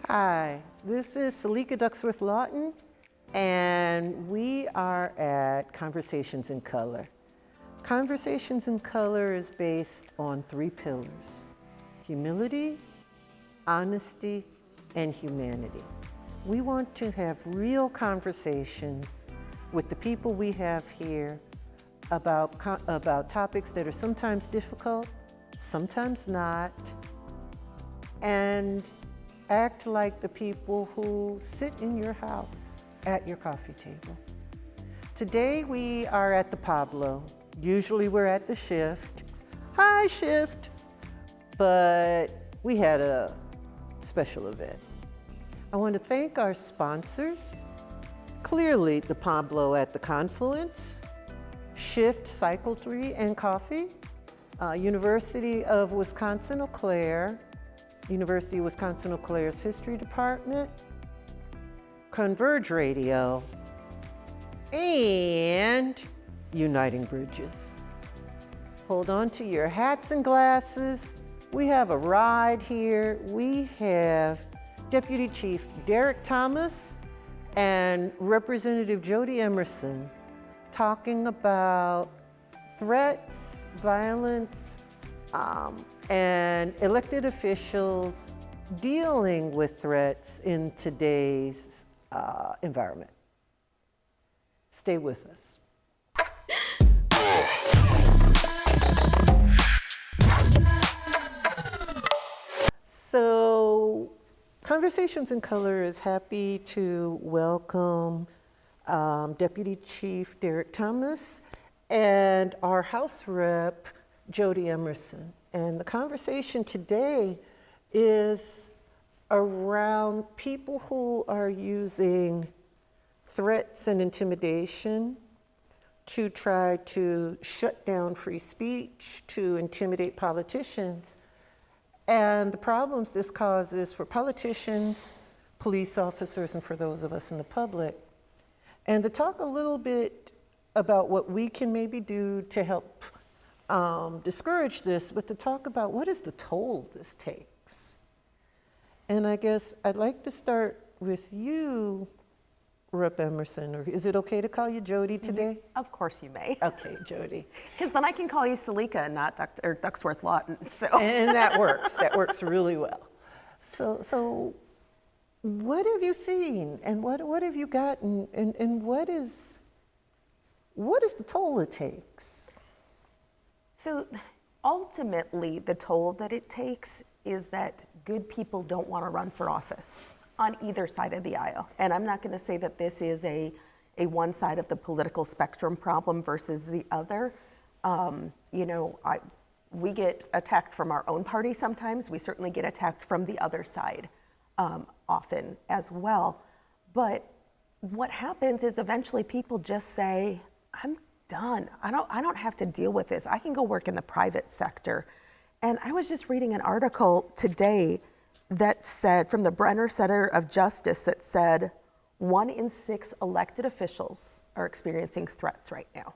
Hi, this is Salika Ducksworth-Lawton, and we are at Conversations in Color. Conversations in Color is based on 3 pillars: humility, honesty, and humanity. We want to have real conversations with the people we have here about topics that are sometimes difficult, sometimes not, and act like the people who sit in your house at your coffee table. Today we are at the Pablo. Usually we're at the Shift. Hi, Shift! But we had a special event. I want to thank our sponsors. Clearly, the Pablo at the Confluence, Shift Cycle 3 and Coffee, University of Wisconsin-Eau Claire, University of Wisconsin-Eau Claire's History Department, Converge Radio, and Uniting Bridges. Hold on to your hats and glasses. We have a ride here. We have Deputy Chief Derek Thomas and Representative Jodi Emerson talking about threats, violence, and elected officials dealing with threats in today's environment. Stay with us. So, Conversations in Color is happy to welcome Deputy Chief Derek Thomas and our House Rep, Jodi Emerson. And the conversation today is around people who are using threats and intimidation to try to shut down free speech, to intimidate politicians, and the problems this causes for politicians, police officers, and for those of us in the public. And to talk a little bit about what we can maybe do to help discourage this, but to talk about what is the toll this takes. And I guess I'd like to start with you, Rep. Emerson, or is it okay to call you Jodi today? Of course you may. Okay, Jodi. Because then I can call you Salika and not Ducksworth-Lawton. So. And that works really well. So what have you seen, and what have you gotten, and what is the toll it takes? So ultimately, the toll that it takes is that good people don't want to run for office on either side of the aisle. And I'm not going to say that this is a one side of the political spectrum problem versus the other. We get attacked from our own party sometimes. We certainly get attacked from the other side often as well. But what happens is eventually people just say, I'm done. I don't have to deal with this. I can go work in the private sector. And I was just reading an article today that said, from the Brenner Center of Justice, that said 1 in 6 elected officials are experiencing threats right now.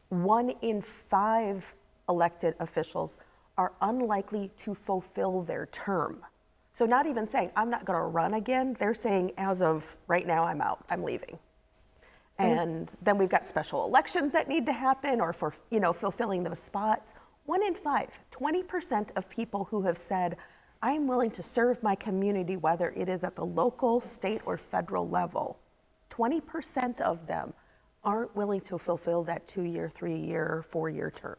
1 in 5 elected officials are unlikely to fulfill their term. So not even saying, I'm not gonna run again, they're saying, as of right now, I'm out, I'm leaving. And then we've got special elections that need to happen, or for fulfilling those spots. 1 in 5, 20% of people who have said, I'm willing to serve my community, whether it is at the local, state, or federal level, 20% of them aren't willing to fulfill that 2-year, 3-year, 4-year term.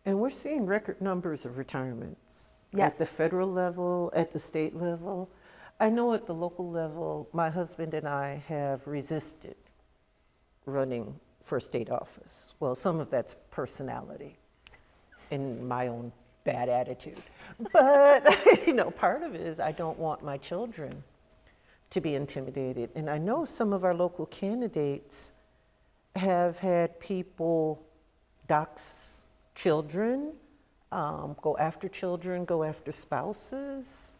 And we're seeing record numbers of retirements. Yes. At the federal level, at the state level. I know at the local level, my husband and I have resisted running for state office. Well, some of that's personality and my own bad attitude. But, part of it is I don't want my children to be intimidated. And I know some of our local candidates have had people dox children, go after spouses.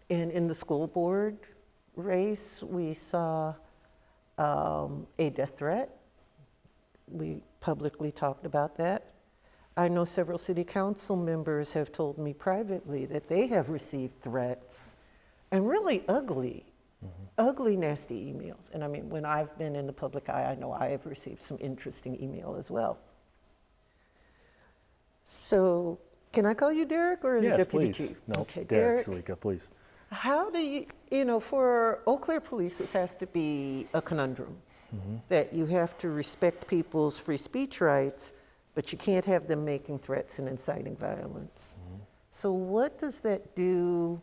In the school board race, we saw a death threat. We publicly talked about that. I know several city council members have told me privately that they have received threats and really ugly, nasty emails. And I mean, when I've been in the public eye, I know I have received some interesting email as well. So, can I call you Derek, or is it Deputy please. Chief? No, Okay, Derek Salika, please. How do you, for Eau Claire Police, this has to be a conundrum, that you have to respect people's free speech rights, but you can't have them making threats and inciting violence. So what does that do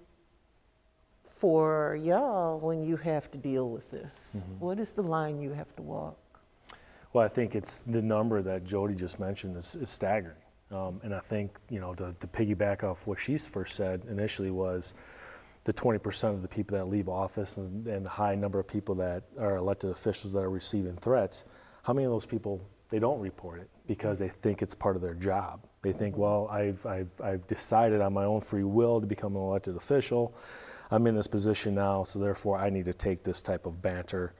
for y'all when you have to deal with this? What is the line you have to walk? Well, I think it's the number that Jodi just mentioned is staggering. And I think, to piggyback off what she first said initially was the 20% of the people that leave office and the high number of people that are elected officials that are receiving threats, how many of those people, they don't report it because they think it's part of their job. They think, well, I've decided on my own free will to become an elected official. I'm in this position now, so therefore I need to take this type of banter,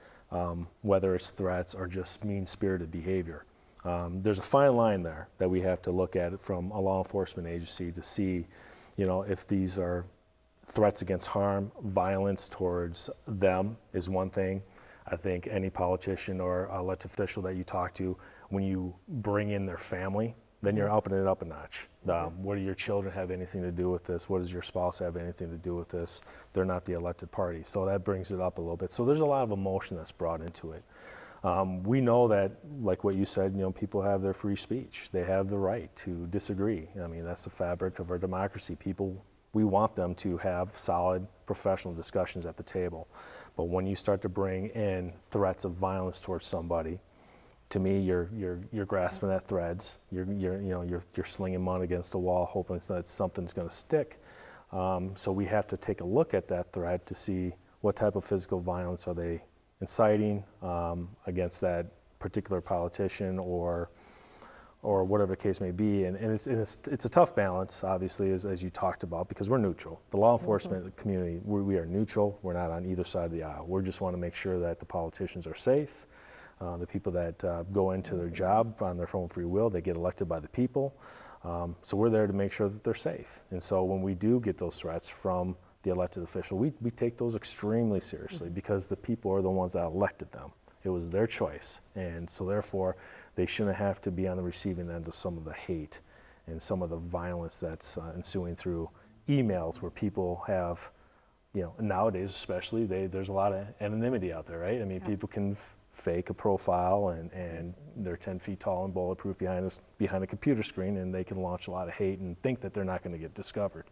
whether it's threats or just mean-spirited behavior. There's a fine line there that we have to look at from a law enforcement agency to see, if these are threats against harm, violence towards them is one thing. I think any politician or elected official that you talk to, when you bring in their family, then you're upping it up a notch. What do your children have anything to do with this? What does your spouse have anything to do with this? They're not the elected party. So that brings it up a little bit. So there's a lot of emotion that's brought into it. We know that, like what you said, people have their free speech. They have the right to disagree. I mean, that's the fabric of our democracy. We want them to have solid professional discussions at the table. But when you start to bring in threats of violence towards somebody, to me, you're grasping at threads. You're slinging mud against a wall, hoping that something's going to stick. So we have to take a look at that threat to see what type of physical violence are they inciting against that particular politician or whatever the case may be. And it's a tough balance, obviously, as you talked about, because we're neutral. The law enforcement community, we are neutral. We're not on either side of the aisle. We just want to make sure that the politicians are safe. The people that go into their job on their own free will, they get elected by the people. So we're there to make sure that they're safe. And so when we do get those threats from the elected official, we take those extremely seriously because the people are the ones that elected them. It was their choice. And so therefore, they shouldn't have to be on the receiving end of some of the hate and some of the violence that's ensuing through emails where people have, nowadays especially, there's a lot of anonymity out there, right? I mean, people can fake a profile and they're 10 feet tall and bulletproof behind a computer screen, and they can launch a lot of hate and think that they're not going to get discovered.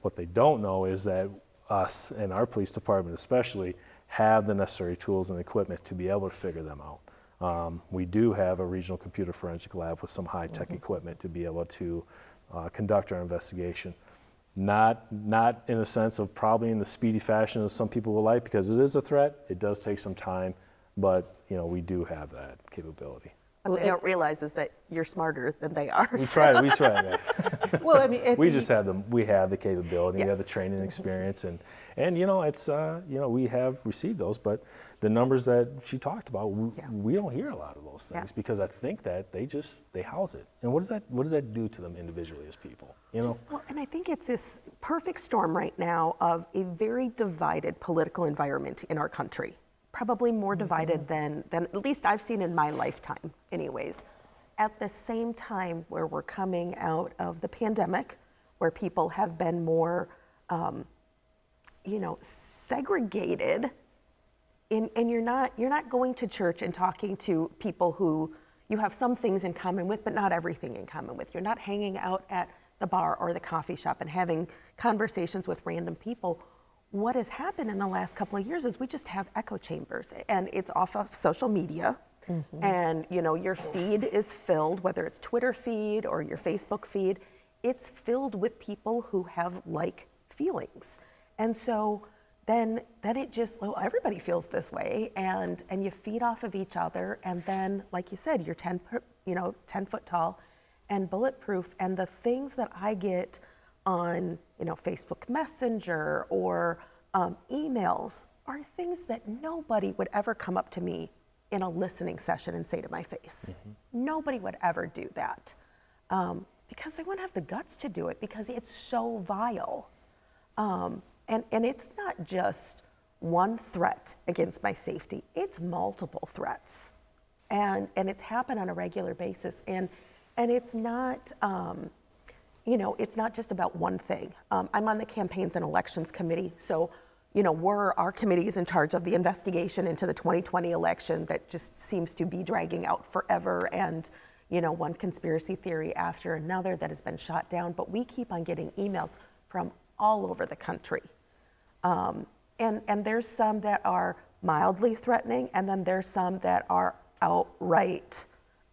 What they don't know is that us and our police department especially have the necessary tools and equipment to be able to figure them out. We do have a regional computer forensic lab with some high-tech equipment to be able to conduct our investigation. Not in a sense of probably in the speedy fashion as some people would like, because it is a threat. It does take some time, but we do have that capability. What they don't realize is that you're smarter than they are. We try that. Well, I mean, we have the capability, we have the Yes. training experience, and it's we have received those, but the numbers that she talked about, we don't hear a lot of those things because I think that they house it. And what does that do to them individually as people? Well, and I think it's this perfect storm right now of a very divided political environment in our country. Probably more divided than at least I've seen in my lifetime, anyways. At the same time where we're coming out of the pandemic, where people have been more, segregated, and you're not going to church and talking to people who you have some things in common with, but not everything in common with. You're not hanging out at the bar or the coffee shop and having conversations with random people. What has happened in the last couple of years is we just have echo chambers, and it's off of social media. And your feed is filled, whether it's Twitter feed or your Facebook feed, it's filled with people who have like feelings. And so then it just, everybody feels this way, and you feed off of each other, and then, like you said, you're 10 foot tall and bulletproof, and the things that I get on Facebook Messenger or emails are things that nobody would ever come up to me in a listening session and say to my face. Nobody would ever do that. because they wouldn't have the guts to do it because it's so vile. And it's not just one threat against my safety, it's multiple threats. And it's happened on a regular basis. And it's not, it's not just about one thing. I'm on the Campaigns and Elections Committee, so our committee is in charge of the investigation into the 2020 election that just seems to be dragging out forever, and one conspiracy theory after another that has been shot down. But we keep on getting emails from all over the country. And there's some that are mildly threatening, and then there's some that are outright,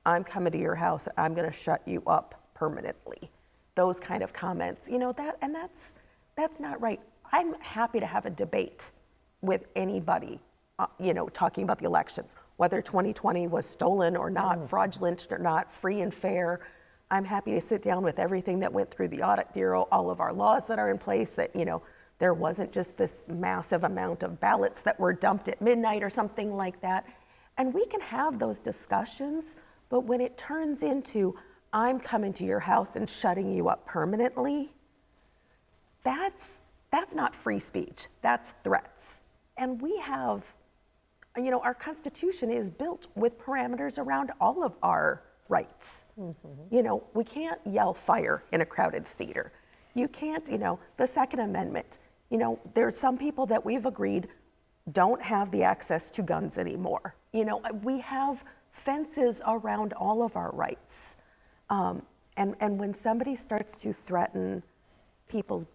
I'm coming to your house, I'm gonna shut you up permanently. Those kind of comments, that's not right. I'm happy to have a debate with anybody, talking about the elections, whether 2020 was stolen or not, fraudulent or not, free and fair. I'm happy to sit down with everything that went through the Audit Bureau, all of our laws that are in place, that, there wasn't just this massive amount of ballots that were dumped at midnight or something like that. And we can have those discussions, but when it turns into, I'm coming to your house and shutting you up permanently, that's not free speech, that's threats. And we have, our Constitution is built with parameters around all of our rights. We can't yell fire in a crowded theater. You can't, the Second Amendment, there's some people that we've agreed don't have the access to guns anymore. We have fences around all of our rights. And when somebody starts to threaten people's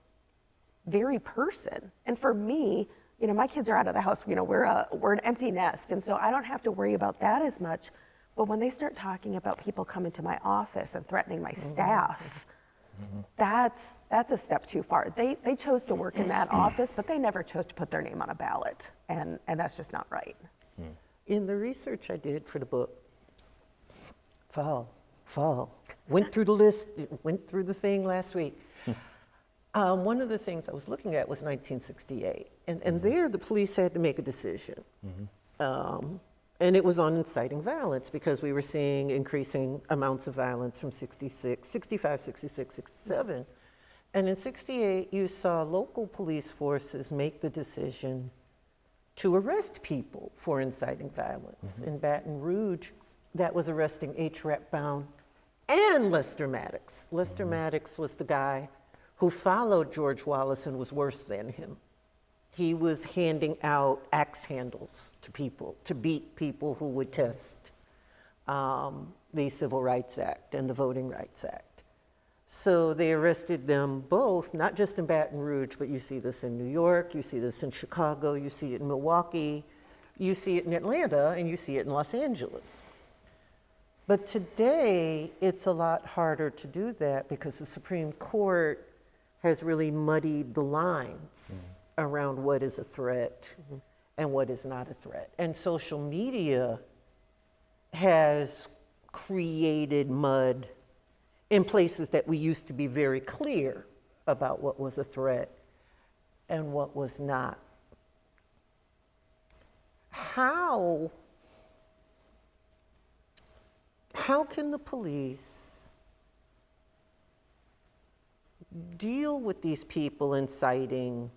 very person, and for me, my kids are out of the house, we're an empty nest, and so I don't have to worry about that as much. But when they start talking about people coming to my office and threatening my staff, that's a step too far. They chose to work in that office, but they never chose to put their name on a ballot, and that's just not right. In the research I did for the book, fall, went through the list, went through the thing last week. One of the things I was looking at was 1968, and there the police had to make a decision. And it was on inciting violence because we were seeing increasing amounts of violence from 65, 66, 67. And in 68, you saw local police forces make the decision to arrest people for inciting violence. In Baton Rouge, that was arresting H. Rap Brown and Lester Maddox. Lester Maddox was the guy who followed George Wallace and was worse than him. He was handing out axe handles to people to beat people who would test the Civil Rights Act and the Voting Rights Act. So they arrested them both, not just in Baton Rouge, but you see this in New York, you see this in Chicago, you see it in Milwaukee, you see it in Atlanta, and you see it in Los Angeles. But today, it's a lot harder to do that because the Supreme Court has really muddied the lines around what is a threat and what is not a threat. And social media has created mud in places that we used to be very clear about what was a threat and what was not. How can the police deal with these people inciting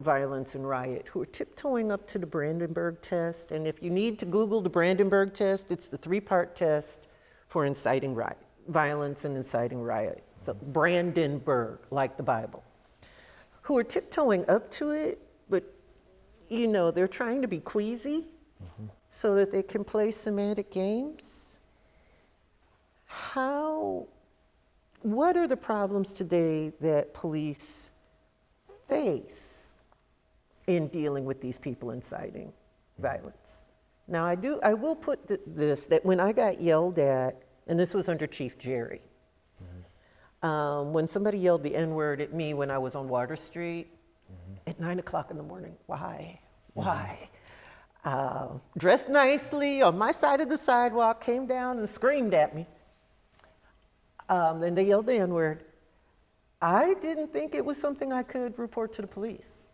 violence and riot who are tiptoeing up to the Brandenburg test? And if you need to Google the Brandenburg test, it's the 3-part test for inciting violence and inciting riot. So Brandenburg, like the Bible, who are tiptoeing up to it, but they're trying to be queasy so that they can play semantic games. What are the problems today that police face in dealing with these people inciting violence? Now, I will put this, that when I got yelled at, and this was under Chief Jerry, when somebody yelled the N-word at me when I was on Water Street at 9 o'clock in the morning, why? Dressed nicely on my side of the sidewalk, came down and screamed at me. And they yelled the N-word. I didn't think it was something I could report to the police.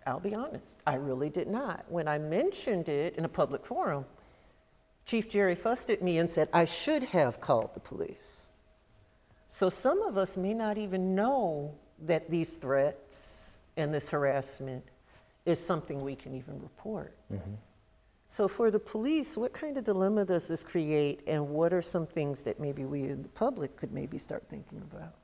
I'll be honest, I really did not. When I mentioned it in a public forum, Chief Jerry fussed at me and said, I should have called the police. So some of us may not even know that these threats and this harassment is something we can even report. So for the police, what kind of dilemma does this create, and what are some things that maybe we in the public could maybe start thinking about?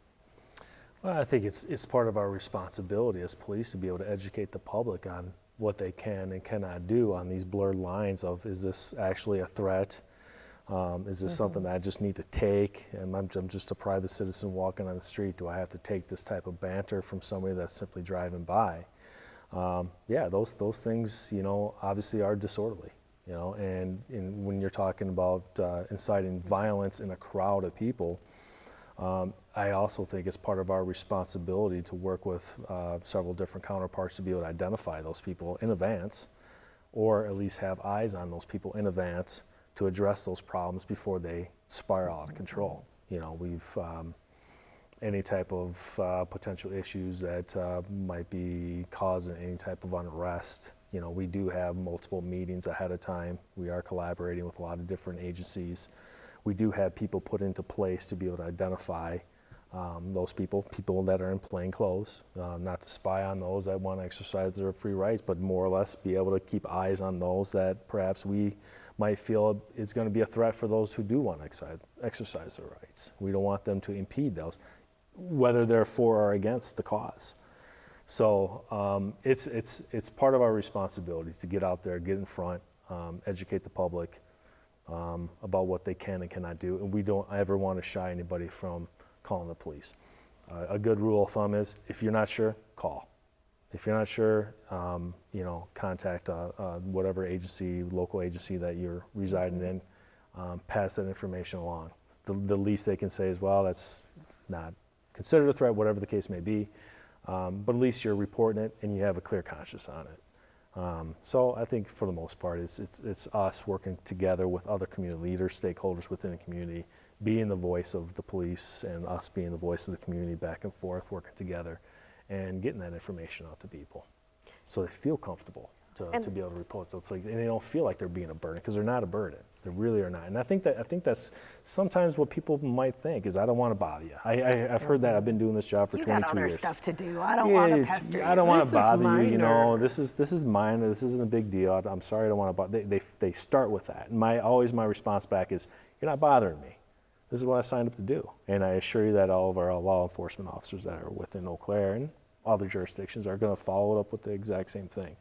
Well, I think it's part of our responsibility as police to be able to educate the public on what they can and cannot do on these blurred lines of, is this actually a threat? Is this something that I just need to take? And I'm just a private citizen walking on the street. Do I have to take this type of banter from somebody that's simply driving by? Yeah, those things, obviously are disorderly, and when you're talking about inciting violence in a crowd of people, I also think it's part of our responsibility to work with several different counterparts to be able to identify those people in advance, or at least have eyes on those people in advance to address those problems before they spiral out of control. We've any type of potential issues that might be causing any type of unrest. We do have multiple meetings ahead of time. We are collaborating with a lot of different agencies. We do have people put into place to be able to identify those people that are in plain clothes, not to spy on those that want to exercise their free rights, but more or less be able to keep eyes on those that perhaps we might feel is going to be a threat for those who do want to exercise their rights. We don't want them to impede those, whether they're for or against the cause. So it's part of our responsibility to get out there, get in front, educate the public about what they can and cannot do, and we don't ever want to shy anybody from calling the police. A good rule of thumb is, if you're not sure, call. If you're not sure, contact whatever agency, local agency that you're residing in, pass that information along. The least they can say is, well, that's not considered a threat, whatever the case may be, but at least you're reporting it and you have a clear conscience on it. So I think for the most part, it's us working together with other community leaders, stakeholders within the community, being the voice of the police and us being the voice of the community, back and forth, working together and getting that information out to people so they feel comfortable to be able to report. So it's like, and they don't feel like they're being a burden, because they're not a burden. They really are not. And I think that's sometimes what people might think is, I don't want to bother you. I've heard that. I've been doing this job for 22 years. You got other stuff to do. I don't want to pester you. I don't want to bother you. minor. This is minor. This isn't a big deal. I'm sorry. I don't want to bother. They start with that. And my response back is, you're not bothering me. This is what I signed up to do. And I assure you that all of our law enforcement officers that are within Eau Claire and other jurisdictions are going to follow it up with the exact same thing.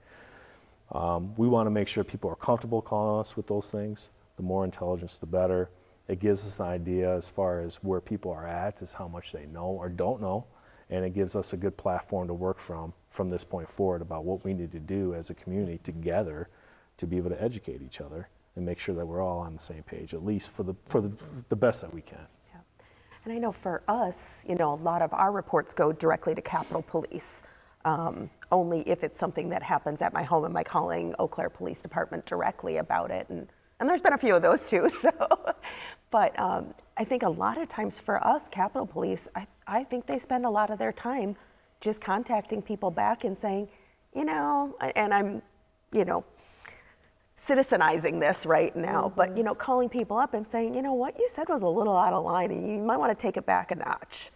We want to make sure people are comfortable calling us with those things. The more intelligence, the better. It gives us an idea as far as where people are at, is how much they know or don't know, and it gives us a good platform to work from this point forward about what we need to do as a community together to be able to educate each other and make sure that we're all on the same page, at least for the best that we can. Yeah. And I know for us, a lot of our reports go directly to Capitol Police. Only if it's something that happens at my home, am I calling Eau Claire Police Department directly about it. And there's been a few of those too. So, but I think a lot of times for us, Capitol Police, I think they spend a lot of their time just contacting people back and saying, and I'm, citizenizing this right now, but calling people up and saying, what you said was a little out of line, and you might want to take it back a notch.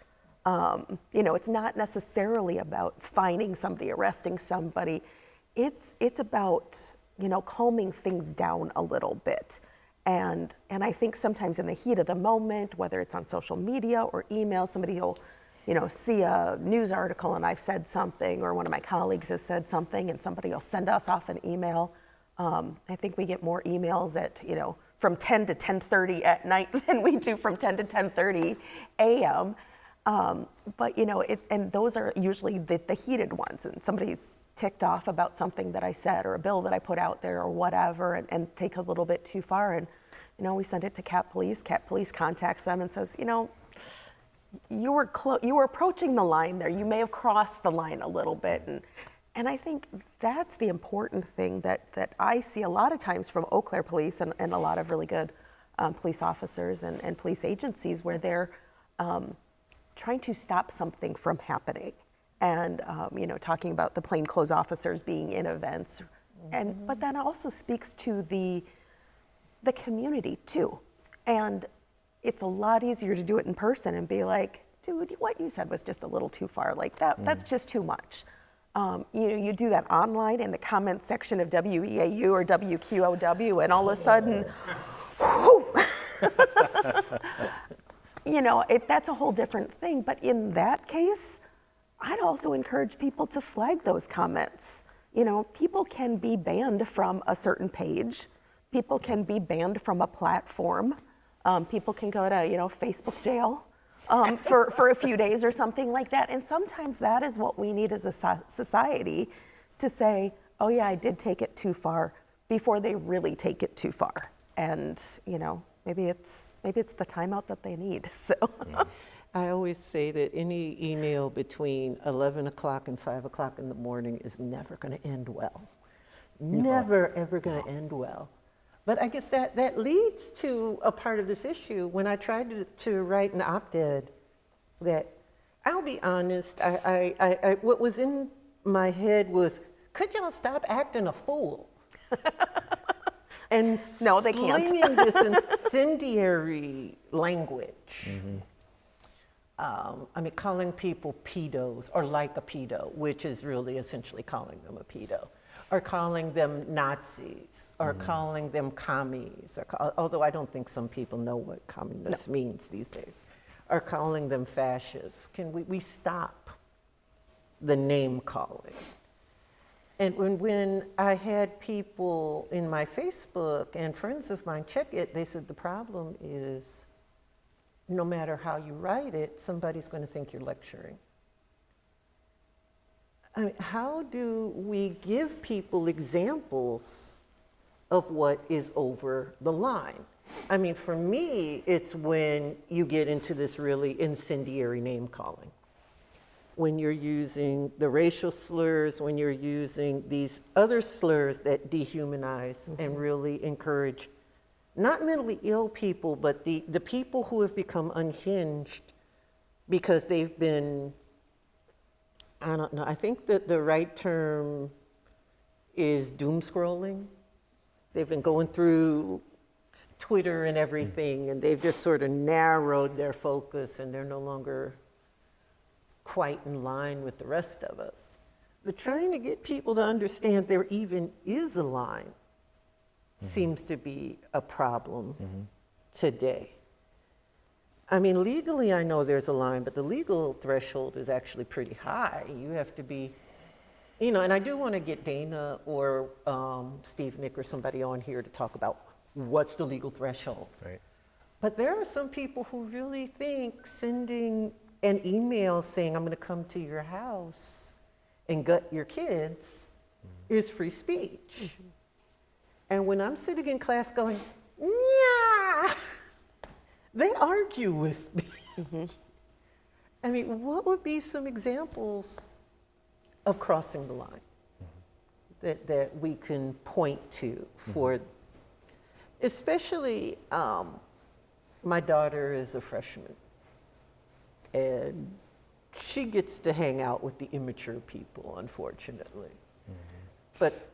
It's not necessarily about fining somebody, arresting somebody. It's about, calming things down a little bit. And I think sometimes in the heat of the moment, whether it's on social media or email, somebody will, see a news article and I've said something, or one of my colleagues has said something, and somebody will send us off an email. I think we get more emails at, from 10 to 10:30 at night than we do from 10 to 10:30 a.m. But and those are usually the heated ones, and somebody's ticked off about something that I said or a bill that I put out there or whatever, and take a little bit too far, and we send it to Cap Police. Cap Police contacts them and says, you were approaching the line there. You may have crossed the line a little bit, and I think that's the important thing that I see a lot of times from Eau Claire Police and a lot of really good police officers and police agencies, where they're trying to stop something from happening, and talking about the plainclothes officers being in events, but that also speaks to the the community too. And it's a lot easier to do it in person and be like, dude, what you said was just a little too far. Like that's just too much. You do that online in the comment section of WEAU or WQOW, and all of a sudden, whoo, that's a whole different thing. But in that case, I'd also encourage people to flag those comments. People can be banned from a certain page. People can be banned from a platform. People can go to, Facebook jail for a few days or something like that. And sometimes that is what we need as a society to say, oh yeah, I did take it too far, before they really take it too far. And, maybe it's the timeout that they need, so. I always say that any email between 11 o'clock and 5 o'clock in the morning is never going to end well. Never, ever going to end well. But I guess that leads to a part of this issue. When I tried to write an op-ed, that I'll be honest, I what was in my head was, could y'all stop acting a fool? And no, they can't. slinging this incendiary language. Calling people pedos or like a pedo, which is really essentially calling them a pedo, or calling them Nazis, or calling them commies, although I don't think some people know what communist means these days, or calling them fascists. Can we stop the name calling? And when I had people in my Facebook and friends of mine check it, they said the problem is no matter how you write it, somebody's going to think you're lecturing. How do we give people examples of what is over the line? For me, it's when you get into this really incendiary name calling. When you're using the racial slurs, when you're using these other slurs that dehumanize and really encourage not mentally ill people, but the people who have become unhinged because they've been, I don't know, I think that the right term is doom scrolling. They've been going through Twitter and everything, and they've just sort of narrowed their focus, and they're no longer quite in line with the rest of us. But trying to get people to understand there even is a line seems to be a problem today. Legally, I know there's a line, but the legal threshold is actually pretty high. You have to be, and I do want to get Dana or Steve Nick or somebody on here to talk about what's the legal threshold. Right. But there are some people who really think sending an email saying, I'm going to come to your house and gut your kids is free speech. And when I'm sitting in class going, yeah, they argue with me. What would be some examples of crossing the line that we can point to for, especially my daughter is a freshman, and she gets to hang out with the immature people, unfortunately. But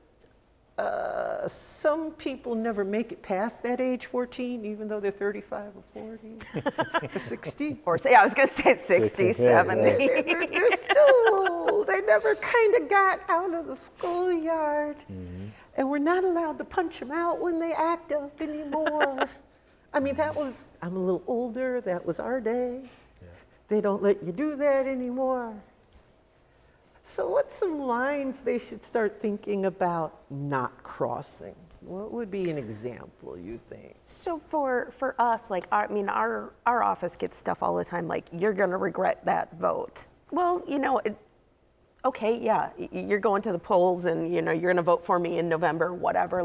some people never make it past that age 14, even though they're 35 or 40 or 60. Or say, I was going to say 60, 70. They're still, they never kind of got out of the schoolyard. And we're not allowed to punch them out when they act up anymore. I'm a little older, that was our day. They don't let you do that anymore. So what's some lines they should start thinking about not crossing? What would be an example, you think? So for us, our office gets stuff all the time, like, you're going to regret that vote. Well, okay, yeah, you're going to the polls and, you're going to vote for me in November, whatever.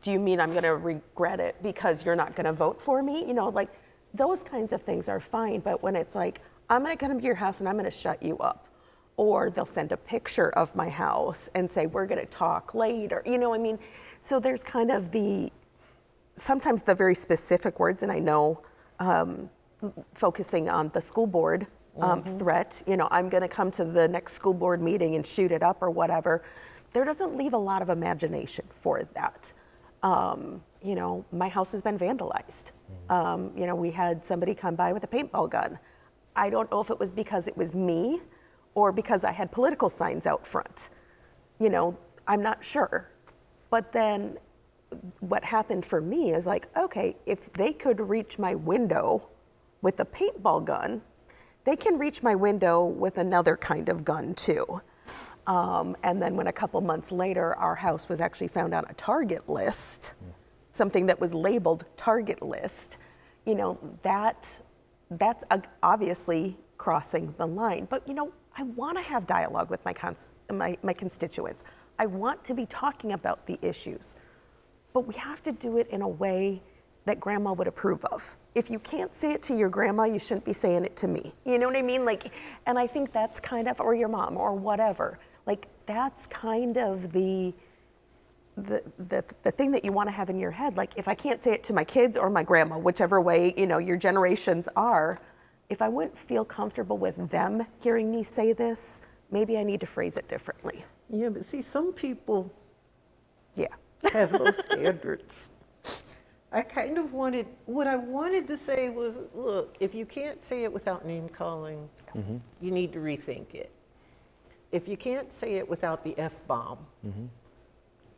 Do you mean I'm going to regret it because you're not going to vote for me? Those kinds of things are fine. But when it's like, I'm going to come to your house and I'm going to shut you up. Or they'll send a picture of my house and say, we're going to talk later. So there's kind of sometimes the very specific words, and I know focusing on the school board threat, I'm going to come to the next school board meeting and shoot it up or whatever. There doesn't leave a lot of imagination for that. you know, my house has been vandalized. You know, we had somebody come by with a paintball gun. I don't know if it was because it was me or because I had political signs out front. You know, I'm not sure. But then what happened for me is like, okay, if they could reach my window with a paintball gun, they can reach my window with another kind of gun too. And then when a couple months later, our house was actually found on a target list, something that was labeled target list, you know, that's obviously crossing the line. But, you know, I want to have dialogue with my constituents. I want to be talking about the issues, but we have to do it in a way that grandma would approve of. If you can't say it to your grandma, you shouldn't be saying it to me. You know what I mean? Like, and I think that's kind of, or your mom or whatever. Like, that's kind of the thing that you want to have in your head. Like, if I can't say it to my kids or my grandma, whichever way, you know, your generations are, if I wouldn't feel comfortable with them hearing me say this, maybe I need to phrase it differently. Yeah, but see, some people Yeah. have low standards. I kind of wanted, what I wanted to say was, look, if you can't say it without name calling, you need to rethink it. If you can't say it without the F-bomb,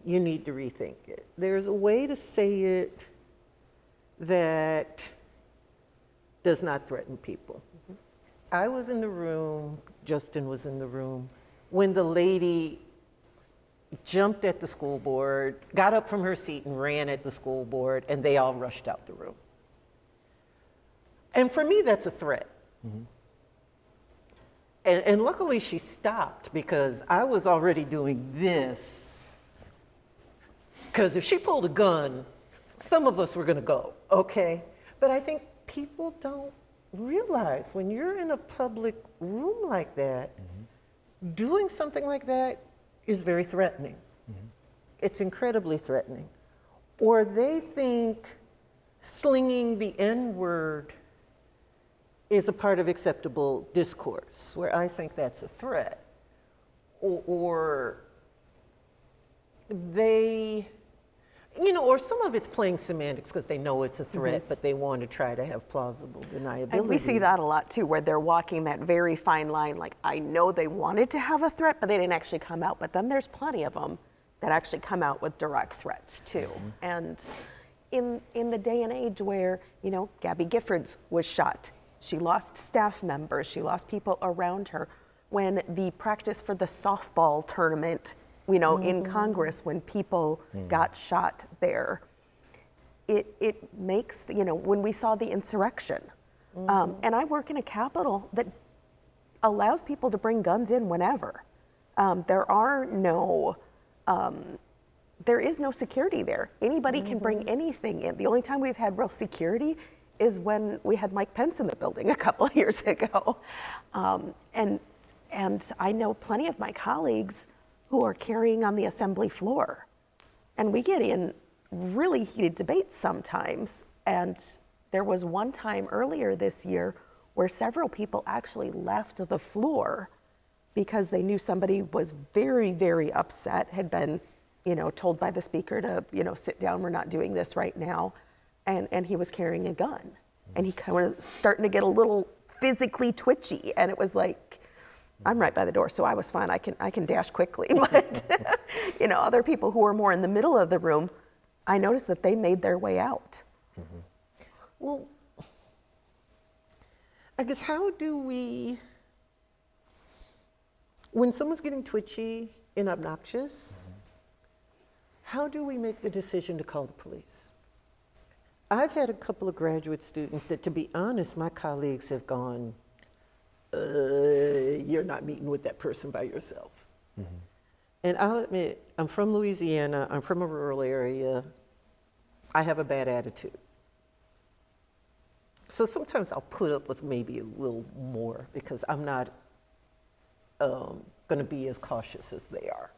you need to rethink it. There's a way to say it that does not threaten people. I was in the room, Justin was in the room, when the lady jumped at the school board, got up from her seat and ran at the school board, and they all rushed out the room. And for me, that's a threat. And luckily she stopped, because I was already doing this. Because if she pulled a gun, some of us were gonna go, okay? But I think people don't realize when you're in a public room like that, doing something like that is very threatening. It's incredibly threatening. Or they think slinging the N-word is a part of acceptable discourse, where I think that's a threat. Or they, you know, or some of it's playing semantics because they know it's a threat, but they want to try to have plausible deniability. And we see that a lot too, where they're walking that very fine line, like, I know they wanted to have a threat, but they didn't actually come out. But then there's plenty of them that actually come out with direct threats too. And in the day and age where, you know, Gabby Giffords was shot, she lost staff members, she lost people around her. When the practice for the softball tournament, you know, in Congress, when people got shot there, it makes, you know, when we saw the insurrection, and I work in a Capitol that allows people to bring guns in whenever. There is no security there. Anybody can bring anything in. The only time we've had real security is when we had Mike Pence in the building a couple of years ago. And I know plenty of my colleagues who are carrying on the assembly floor. And we get in really heated debates sometimes. And there was one time earlier this year where several people actually left the floor because they knew somebody was very, very upset, had been, you know, told by the speaker to, you know, sit down, we're not doing this right now. And he was carrying a gun. And he kind of starting to get a little physically twitchy. And it was like, I'm right by the door, so I was fine. I can dash quickly. But you know, other people who were more in the middle of the room, I noticed that they made their way out. Well, I guess how do we, when someone's getting twitchy and obnoxious, how do we make the decision to call the police? I've had a couple of graduate students that, to be honest, my colleagues have gone, you're not meeting with that person by yourself. And I'll admit, I'm from Louisiana, I'm from a rural area, I have a bad attitude. So sometimes I'll put up with maybe a little more because I'm not gonna be as cautious as they are.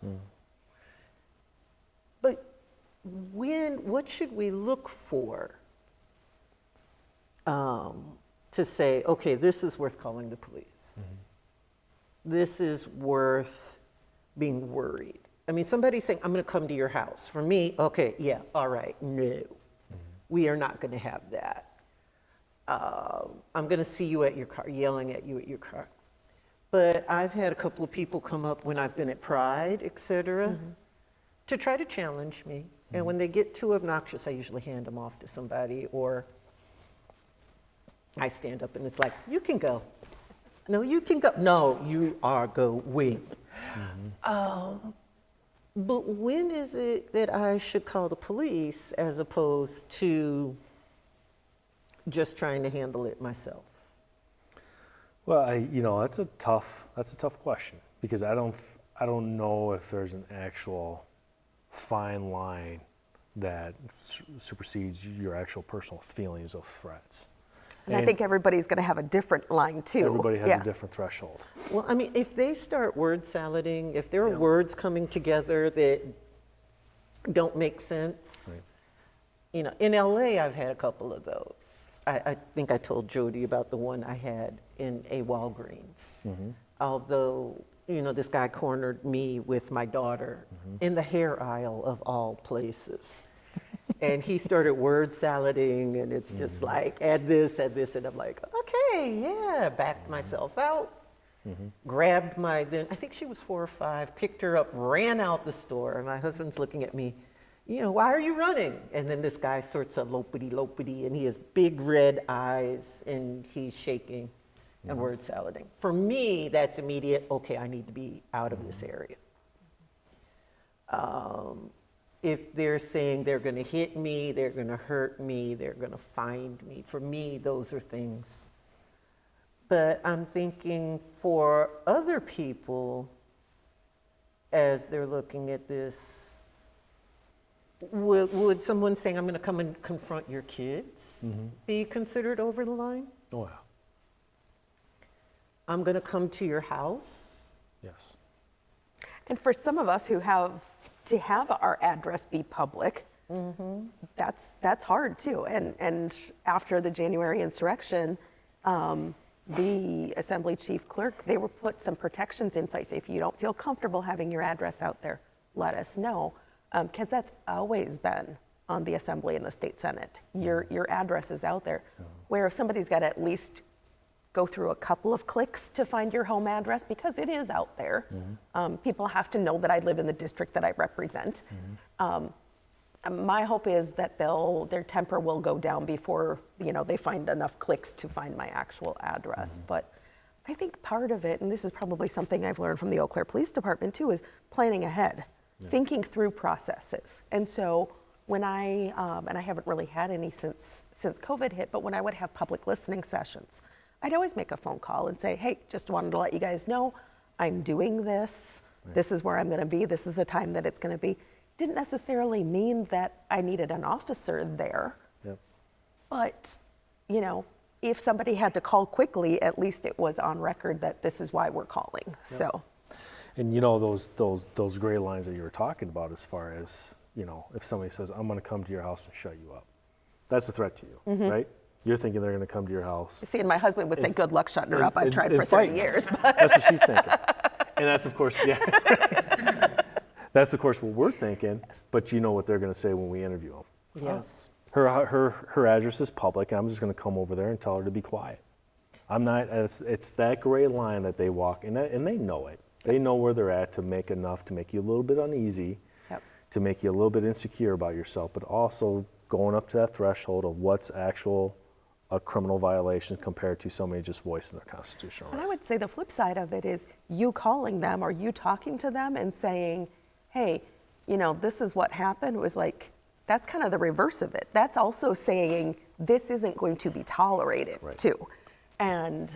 But what should we look for to say, okay, this is worth calling the police. This is worth being worried. I mean, somebody's saying, I'm going to come to your house. For me, okay, yeah, all right, no. We are not going to have that. I'm going to see you at your car, yelling at you at your car. But I've had a couple of people come up when I've been at Pride, et cetera, to try to challenge me. And when they get too obnoxious, I usually hand them off to somebody, or I stand up and it's like, you can go. No, you can go. No, you are going. But when is it that I should call the police as opposed to just trying to handle it myself? Well, that's a tough question, because I don't know if there's an actual fine line that supersedes your actual personal feelings of threats. And I think everybody's going to have a different line too. Everybody has a different threshold. Well, I mean, if they start word salading, if there are words coming together that don't make sense, Right. In LA, I've had a couple of those. I think I told Jodi about the one I had in a Walgreens. Although, this guy cornered me with my daughter in the hair aisle of all places. And he started word salading, and it's just like, add this, and I'm like, okay, yeah, backed myself out, grabbed then, I think she was 4 or 5, picked her up, ran out the store, and my husband's looking at me, why are you running? And then this guy sorts of lopity, and he has big red eyes, and he's shaking and word salading. For me, that's immediate, okay, I need to be out of this area. If they're saying they're going to hit me, they're going to hurt me, they're going to find me, for me, those are things. But I'm thinking for other people, as they're looking at this, would someone saying, I'm going to come and confront your kids be considered over the line? Oh, yeah. I'm going to come to your house? Yes. And for some of us who have to have our address be public, that's hard too. And after the January insurrection, the Assembly Chief Clerk, they were put some protections in place. If you don't feel comfortable having your address out there, let us know. Because that's always been on the Assembly and the State Senate. Your address is out there. Where if somebody's got to at least go through a couple of clicks to find your home address, because it is out there. People have to know that I live in the district that I represent. My hope is that their temper will go down before they find enough clicks to find my actual address. But I think part of it, and this is probably something I've learned from the Eau Claire Police Department too, is planning ahead, thinking through processes. And so when and I haven't really had any since COVID hit, but when I would have public listening sessions, I'd always make a phone call and say, hey, just wanted to let you guys know I'm doing this. This is where I'm going to be. This is the time that it's going to be. Didn't necessarily mean that I needed an officer there. But, if somebody had to call quickly, at least it was on record that this is why we're calling. So. And those gray lines that you were talking about, as far as, if somebody says, I'm going to come to your house and shut you up, that's a threat to you, right? You're thinking they're going to come to your house. See, and my husband would say, good luck shutting her up. I've tried for 30 years. But that's what she's thinking. And that's, of course, that's, of course, what we're thinking, but you know what they're going to say when we interview them. Yes. Her address is public, and I'm just going to come over there and tell her to be quiet. I'm not, it's that gray line that they walk, and they know it. They know where they're at to make enough to make you a little bit uneasy, to make you a little bit insecure about yourself, but also going up to that threshold of what's a criminal violation compared to somebody just voicing their constitutional right. And I would say the flip side of it is you calling them or you talking to them and saying, hey, this is what happened, was like, that's kind of the reverse of it. That's also saying this isn't going to be tolerated too. And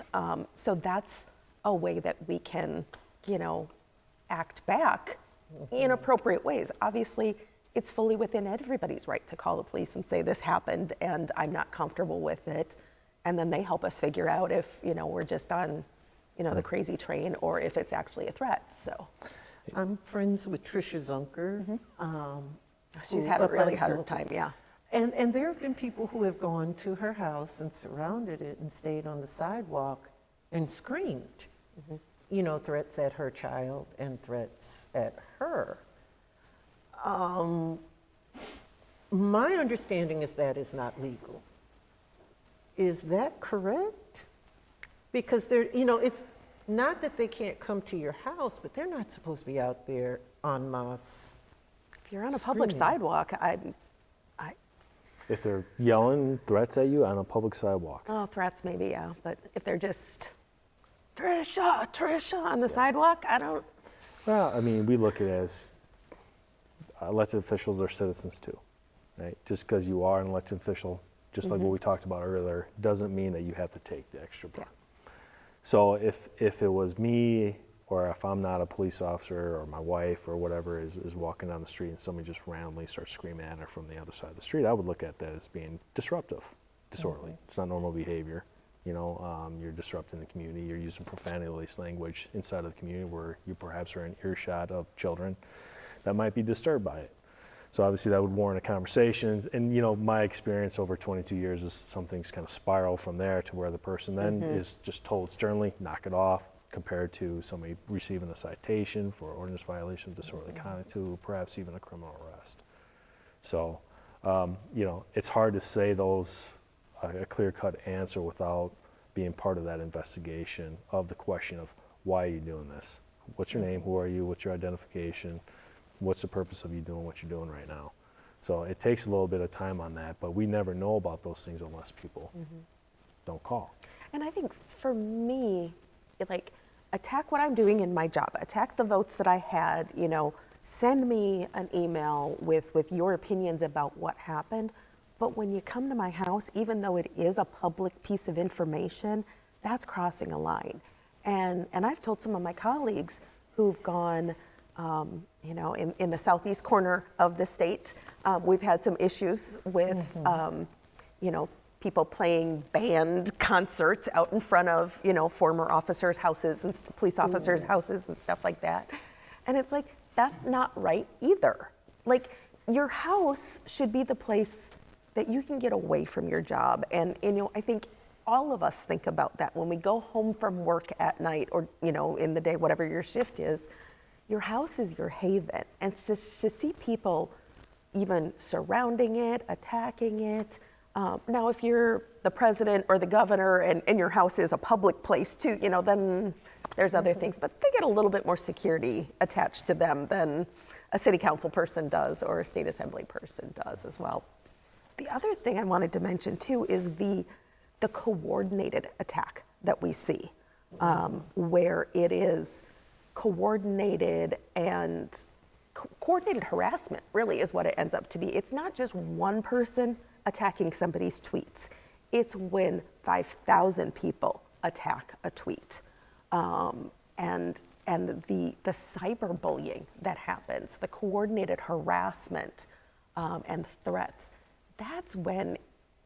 so that's a way that we can, act back in appropriate ways. Obviously, it's fully within everybody's right to call the police and say this happened and I'm not comfortable with it. And then they help us figure out if, we're just on, the crazy train or if it's actually a threat, so. I'm friends with Tricia Zunker. She's had a really hard time, And there have been people who have gone to her house and surrounded it and stayed on the sidewalk and screamed, threats at her child and threats at her. My understanding is that is not legal. Is that correct? Because it's not that they can't come to your house, but they're not supposed to be out there en masse. If you're on a public Screaming. sidewalk, If they're yelling threats at you on a public sidewalk. oh, threats maybe, yeah. But if they're just, Trisha on the sidewalk, I don't. Well, I mean, we look at it as elected officials are citizens too, right? Just because you are an elected official, just like what we talked about earlier, doesn't mean that you have to take the extra part. So if it was me, or if I'm not a police officer, or my wife or whatever is walking down the street and somebody just randomly starts screaming at her from the other side of the street, I would look at that as being disruptive, disorderly. It's not normal behavior. You're disrupting the community. You're using profanity-laced language inside of the community where you perhaps are in earshot of children that might be disturbed by it. So obviously that would warrant a conversation. And my experience over 22 years is some things kind of spiral from there to where the person then is just told sternly, knock it off, compared to somebody receiving a citation for ordinance violation of disorderly conduct to perhaps even a criminal arrest. So, it's hard to say a clear-cut answer without being part of that investigation of the question of why are you doing this? What's your name? Who are you? What's your identification? What's the purpose of you doing what you're doing right now? So it takes a little bit of time on that, but we never know about those things unless people don't call. And I think for me, attack what I'm doing in my job, attack the votes that I had, send me an email with your opinions about what happened. But when you come to my house, even though it is a public piece of information, that's crossing a line. And I've told some of my colleagues who've gone, in the southeast corner of the state, we've had some issues with, people playing band concerts out in front of, former officers' houses and police officers' houses and stuff like that. And it's like, that's not right either. Like, your house should be the place that you can get away from your job. And I think all of us think about that when we go home from work at night or, in the day, whatever your shift is, your house is your haven. And to see people even surrounding it, attacking it. Now, if you're the president or the governor and your house is a public place too, then there's other things. But they get a little bit more security attached to them than a city council person does or a state assembly person does as well. The other thing I wanted to mention too is the coordinated attack that we see, where it is coordinated and coordinated harassment really is what it ends up to be. It's not just one person attacking somebody's tweets. It's when 5,000 people attack a tweet. And the cyberbullying that happens, the coordinated harassment and threats, that's when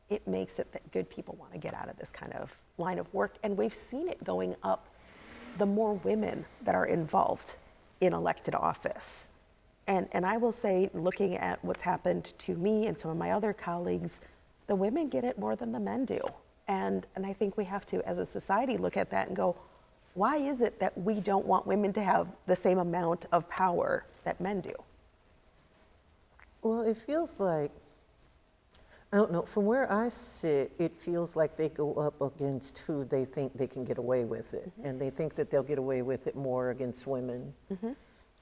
it makes it that good people want to get out of this kind of line of work. And we've seen it going up the more women that are involved in elected office. And I will say, looking at what's happened to me and some of my other colleagues, the women get it more than the men do. And I think we have to, as a society, look at that and go, why is it that we don't want women to have the same amount of power that men do? Well, it feels like, I don't know, from where I sit, it feels like they go up against who they think they can get away with it. And they think that they'll get away with it more against women,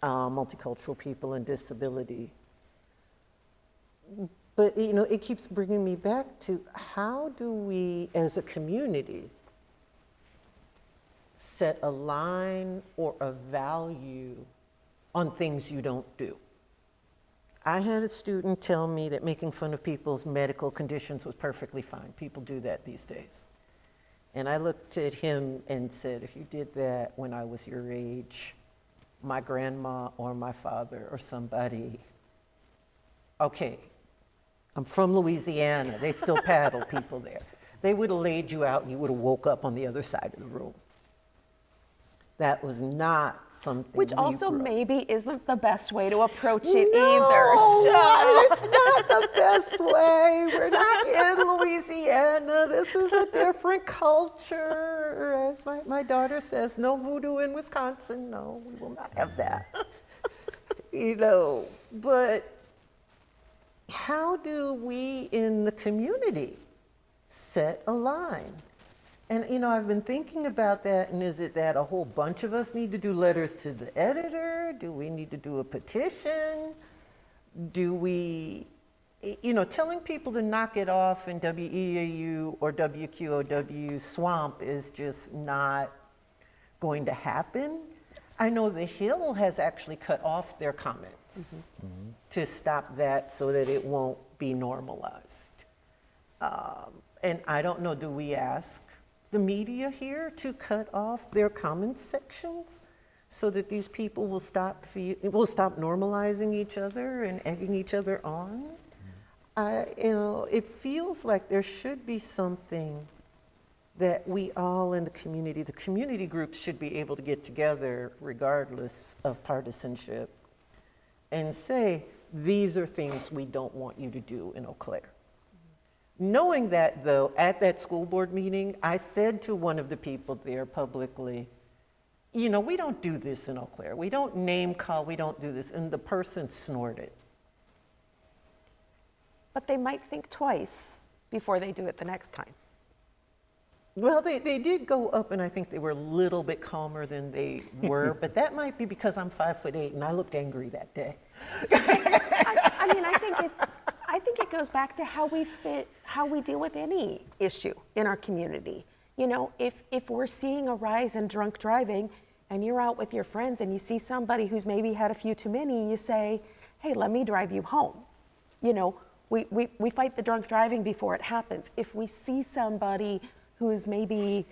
multicultural people, and disability. But, it keeps bringing me back to how do we, as a community, set a line or a value on things you don't do? I had a student tell me that making fun of people's medical conditions was perfectly fine. People do that these days. And I looked at him and said, if you did that when I was your age, my grandma or my father or somebody, okay, I'm from Louisiana, they still paddle people there. They would have laid you out and you would have woke up on the other side of the room. That was not something Which also grew up. maybe isn't the best way to approach it No, either. it's not the best way. We're not in Louisiana. This is a different culture. As my daughter says, no voodoo in Wisconsin. No, we will not have that. but how do we in the community set a line? And, I've been thinking about that, and is it that a whole bunch of us need to do letters to the editor? Do we need to do a petition? Do we, telling people to knock it off in WEAU or WQOW swamp is just not going to happen. I know The Hill has actually cut off their comments to stop that so that it won't be normalized. And I don't know, do we ask the media here to cut off their comment sections so that these people will stop normalizing each other and egging each other on? It feels like there should be something that we all in the community groups should be able to get together regardless of partisanship and say, these are things we don't want you to do in Eau Claire. Knowing that, though, at that school board meeting, I said to one of the people there publicly, we don't do this in Eau Claire. We don't name call, we don't do this. And the person snorted. But they might think twice before they do it the next time. Well, they did go up, and I think they were a little bit calmer than they were, but that might be because I'm 5'8" and I looked angry that day. I think it goes back to how we deal with any issue in our community. If we're seeing a rise in drunk driving and you're out with your friends and you see somebody who's maybe had a few too many, you say, hey, let me drive you home. We fight the drunk driving before it happens. If we see somebody who's maybe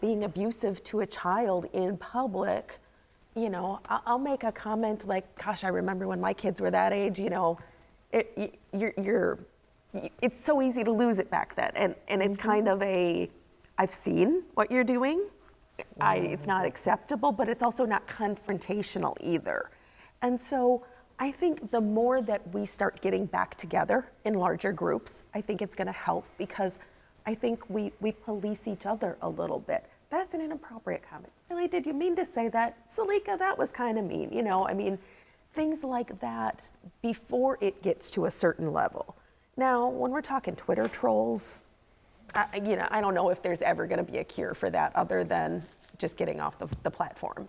being abusive to a child in public, I'll make a comment like, gosh, I remember when my kids were that age, it's so easy to lose it back then. And it's kind of I've seen what you're doing. It's not acceptable, but it's also not confrontational either. And so I think the more that we start getting back together in larger groups, I think it's going to help, because I think we police each other a little bit. That's an inappropriate comment. Really, did you mean to say that? Salika, that was kind of mean. Things like that before it gets to a certain level. Now, when we're talking Twitter trolls, I don't know if there's ever going to be a cure for that other than just getting off the platform.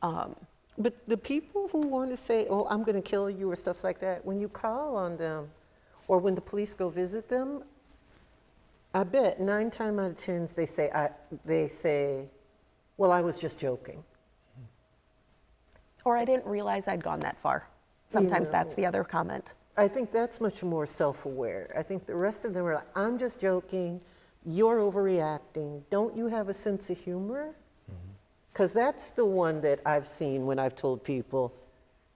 But the people who want to say, oh, I'm going to kill you or stuff like that, when you call on them or when the police go visit them, I bet 9 times out of 10 they say, well, I was just joking. Or I didn't realize I'd gone that far. Sometimes that's the other comment. I think that's much more self-aware. I think the rest of them are like, I'm just joking, you're overreacting, don't you have a sense of humor? Because that's the one that I've seen when I've told people,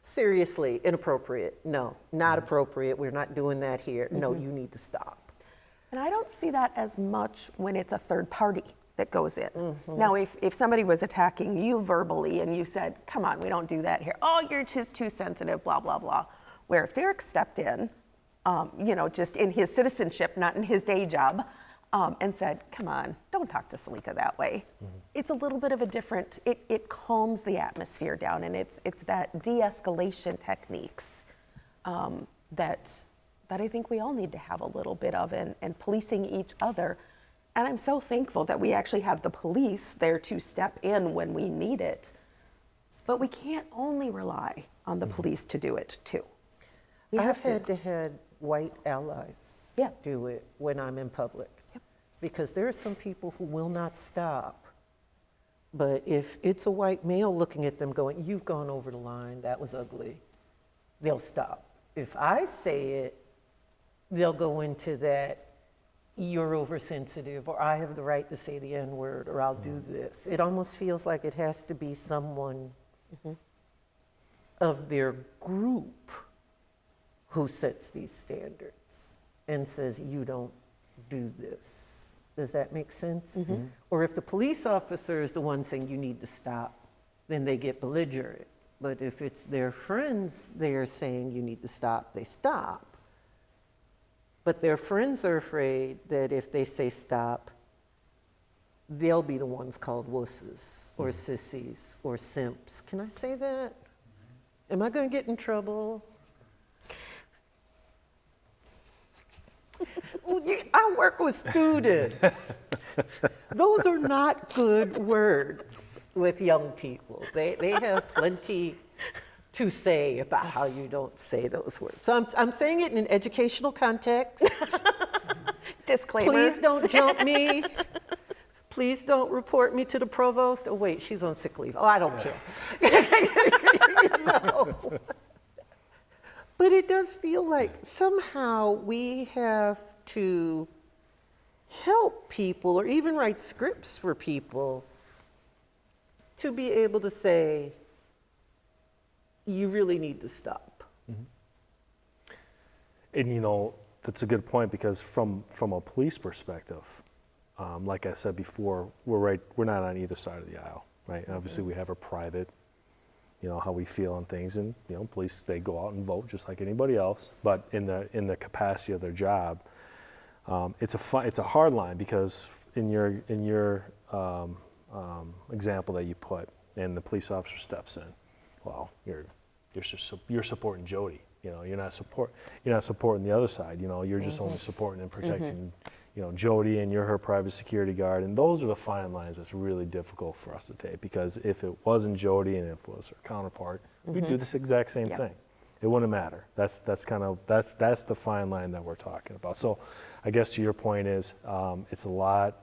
seriously, inappropriate, no, not appropriate, we're not doing that here, no, you need to stop. And I don't see that as much when it's a third party that goes in. Now, if somebody was attacking you verbally and you said, come on, we don't do that here. Oh, you're just too sensitive, blah, blah, blah. Where if Derek stepped in, just in his citizenship, not in his day job, and said, come on, don't talk to Salika that way. It's a little bit of a different, it calms the atmosphere down, and it's that de-escalation techniques that I think we all need to have a little bit of, and policing each other. And I'm so thankful that we actually have the police there to step in when we need it. But we can't only rely on the police to do it too. I've had to have white allies do it when I'm in public. Because there are some people who will not stop. But if it's a white male looking at them going, you've gone over the line, that was ugly, they'll stop. If I say it, they'll go into that, you're oversensitive, or I have the right to say the N-word, or I'll do this. It almost feels like it has to be someone of their group who sets these standards and says, you don't do this. Does that make sense? Or if the police officer is the one saying you need to stop, then they get belligerent. But if it's their friends they are saying you need to stop, they stop. But their friends are afraid that if they say stop, they'll be the ones called wusses or sissies or simps. Can I say that? Am I going to get in trouble? I work with students. Those are not good words with young people. They have plenty to say about how you don't say those words. So I'm saying it in an educational context. Disclaimer. Please don't jump me. Please don't report me to the provost. Oh, wait, she's on sick leave. Oh, I don't care. No. But it does feel like somehow we have to help people or even write scripts for people to be able to say, you really need to stop. And you know, that's a good point, because from a police perspective, like I said before, we're not on either side of the aisle, right? Obviously, we have a private, you know, how we feel on things, and you know, police, they go out and vote just like anybody else. But in the capacity of their job, it's a hard line, because in your example that you put, and the police officer steps in, well, you're supporting Jodi. You know, you're not supporting the other side. You know, you're just only supporting and protecting, you know, Jodi, and you're her private security guard. And those are the fine lines that's really difficult for us to take, because if it wasn't Jodi and if it was her counterpart, we'd do this exact same thing. It wouldn't matter. That's the fine line that we're talking about. So, I guess to your point is, it's a lot,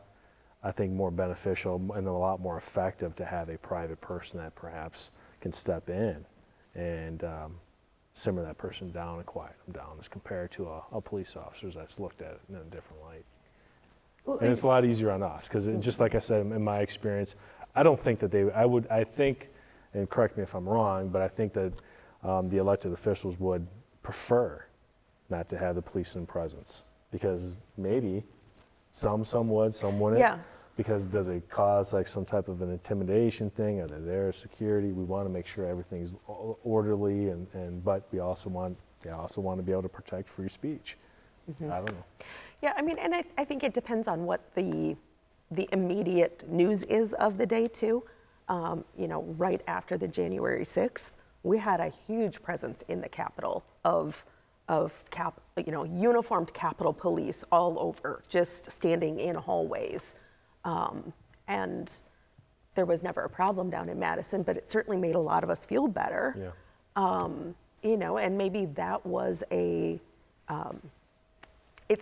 I think, more beneficial and a lot more effective to have a private person that perhaps can step in and simmer that person down and quiet them down, as compared to a police officer that's looked at it in a different light. Well, And it's a lot easier on us, because just like I said, in my experience, I don't think that I think, and correct me if I'm wrong, but I think that the elected officials would prefer not to have the police in presence, because maybe some would, some wouldn't. Yeah. Because does it cause like some type of an intimidation thing? Are they there security? We want to make sure everything's orderly, but we also want to be able to protect free speech. I don't know. Yeah, I mean, and I think it depends on what the immediate news is of the day too. You know, right after the January 6th, we had a huge presence in the Capitol of uniformed Capitol Police all over, just standing in hallways. And there was never a problem down in Madison, but it certainly made a lot of us feel better. Yeah. You know, and maybe that was it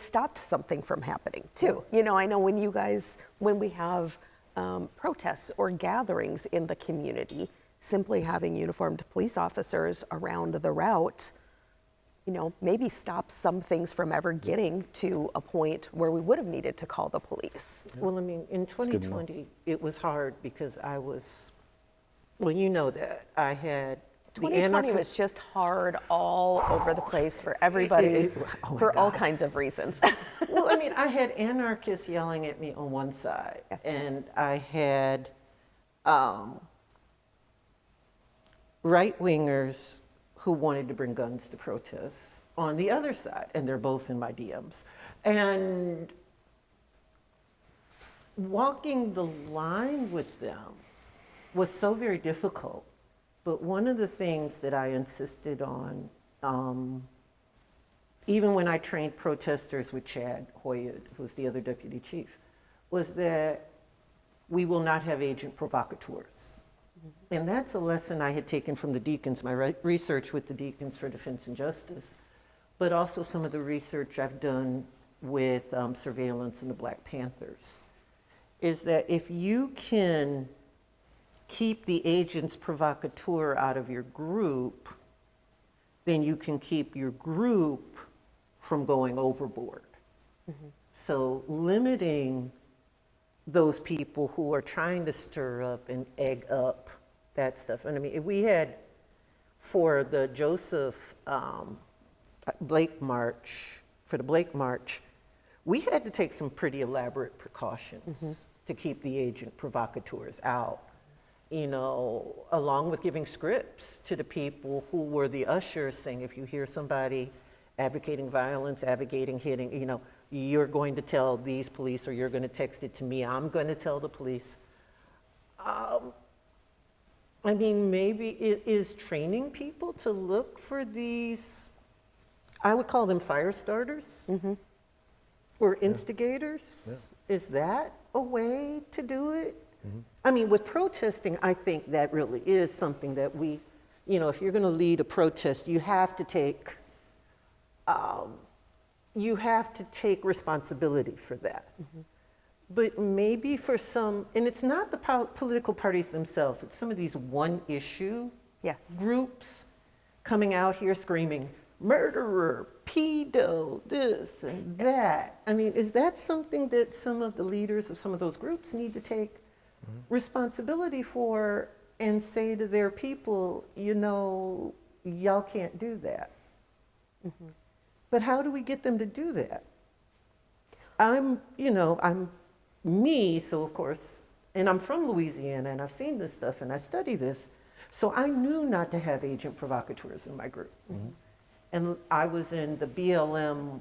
stopped something from happening too. You know, I know when we have protests or gatherings in the community, simply having uniformed police officers around the route, you know, maybe stop some things from ever getting to a point where we would have needed to call the police. Well, I mean, in 2020, it was hard because you know that I had 2020 was just hard all over the place for everybody, Oh my for all God. kinds of reasons. Well, I mean, I had anarchists yelling at me on one side, and I had right-wingers who wanted to bring guns to protests on the other side, and they're both in my DMs. And walking the line with them was so very difficult. But one of the things that I insisted on, even when I trained protesters with Chad Hoyt, who's the other deputy chief, was that we will not have agent provocateurs. And that's a lesson I had taken from the Deacons, my research with the Deacons for Defense and Justice, but also some of the research I've done with surveillance and the Black Panthers, is that if you can keep the agents provocateur out of your group, then you can keep your group from going overboard. So limiting those people who are trying to stir up and egg up that stuff. And I mean, we had, for the Joseph Blake March, we had to take some pretty elaborate precautions to keep the agent provocateurs out, you know, along with giving scripts to the people who were the ushers, saying, if you hear somebody advocating violence, advocating hitting, you know, you're going to tell these police, or you're going to text it to me, I'm going to tell the police. I mean, maybe it is training people to look for these, I would call them fire starters or instigators. Is that a way to do it? I mean, with protesting, I think that really is something that we, if you're going to lead a protest, you have to take responsibility for that. But maybe for some, and it's not the political parties themselves, it's some of these one issue groups coming out here screaming, murderer, pedo, this and that. I mean, is that something that some of the leaders of some of those groups need to take responsibility for and say to their people, y'all can't do that? But how do we get them to do that? I'm me, so of course, and I'm from Louisiana and I've seen this stuff and I study this, so I knew not to have agent provocateurs in my group. And I was in the BLM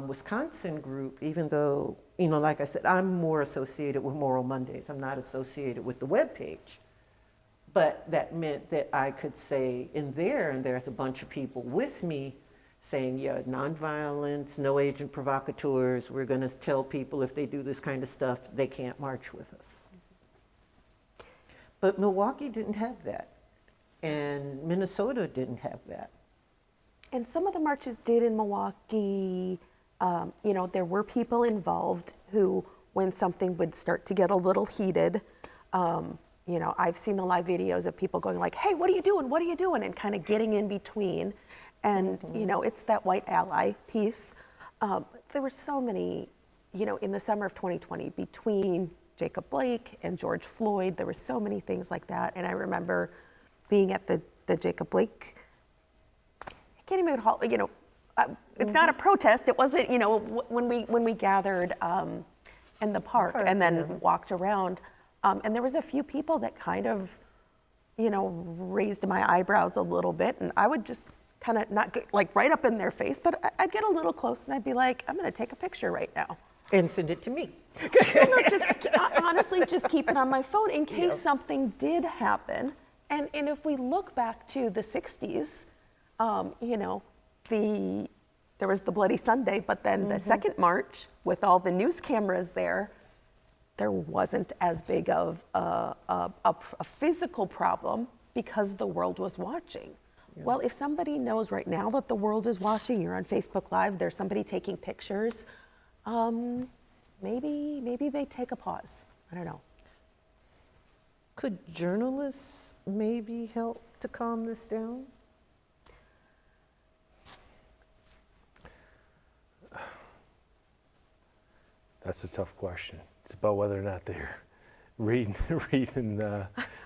Wisconsin group, even though, like I said, I'm more associated with Moral Mondays. I'm not associated with the webpage. But that meant that I could say in there, and there's a bunch of people with me saying, nonviolence, no agent provocateurs. We're going to tell people if they do this kind of stuff, they can't march with us. But Milwaukee didn't have that. And Minnesota didn't have that. And some of the marches did in Milwaukee. There were people involved who, when something would start to get a little heated, I've seen the live videos of people going like, hey, what are you doing? What are you doing? And kind of getting in between. And, it's that white ally piece. There were so many, in the summer of 2020, between Jacob Blake and George Floyd, there were so many things like that. And I remember being at the Jacob Blake, I can't even call it, it's not a protest. It wasn't, when we gathered in the park and then walked around. And there was a few people that kind of, raised my eyebrows a little bit. And I would just kind of not get, like right up in their face, but I'd get a little close and I'd be like, I'm going to take a picture right now. And send it to me. Honestly, just keep it on my phone in case something did happen. And if we look back to the 60s, there was the Bloody Sunday, but then the second march with all the news cameras there wasn't as big of a physical problem because the world was watching. Well, if somebody knows right now that the world is watching, you're on Facebook Live, there's somebody taking pictures, maybe they take a pause. I don't know. Could journalists maybe help to calm this down? That's a tough question. It's about whether or not they're reading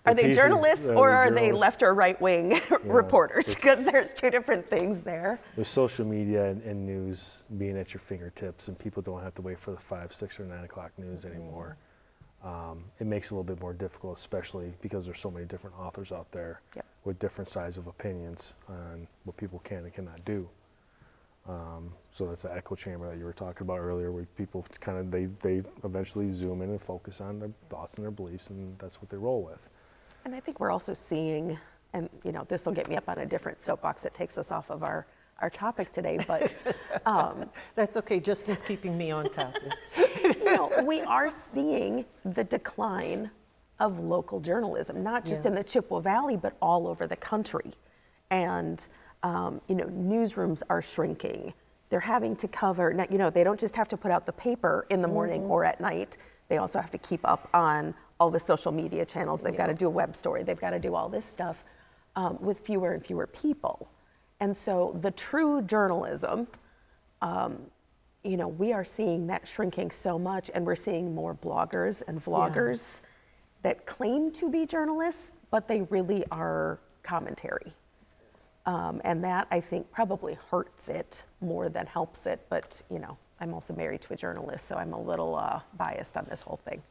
Are they pieces, journalists or are they journalists. left or right wing reporters? Because there's two different things there. With social media and news being at your fingertips, and people don't have to wait for the 5, 6, or 9 o'clock news anymore, it makes it a little bit more difficult, especially because there's so many different authors out there with different sides of opinions on what people can and cannot do. So that's the echo chamber that you were talking about earlier, where people kind of, they eventually zoom in and focus on their thoughts and their beliefs, and that's what they roll with. And I think we're also seeing, and this will get me up on a different soapbox that takes us off of our topic today, but That's okay, Justin's keeping me on topic. we are seeing the decline of local journalism, not just in the Chippewa Valley, but all over the country. And newsrooms are shrinking. They're having to cover, they don't just have to put out the paper in the morning or at night. They also have to keep up on all the social media channels. They've got to do a web story. They've got to do all this stuff with fewer and fewer people. And so the true journalism, we are seeing that shrinking so much, and we're seeing more bloggers and vloggers that claim to be journalists, but they really are commentary. And that, I think, probably hurts it more than helps it. But, I'm also married to a journalist, so I'm a little biased on this whole thing.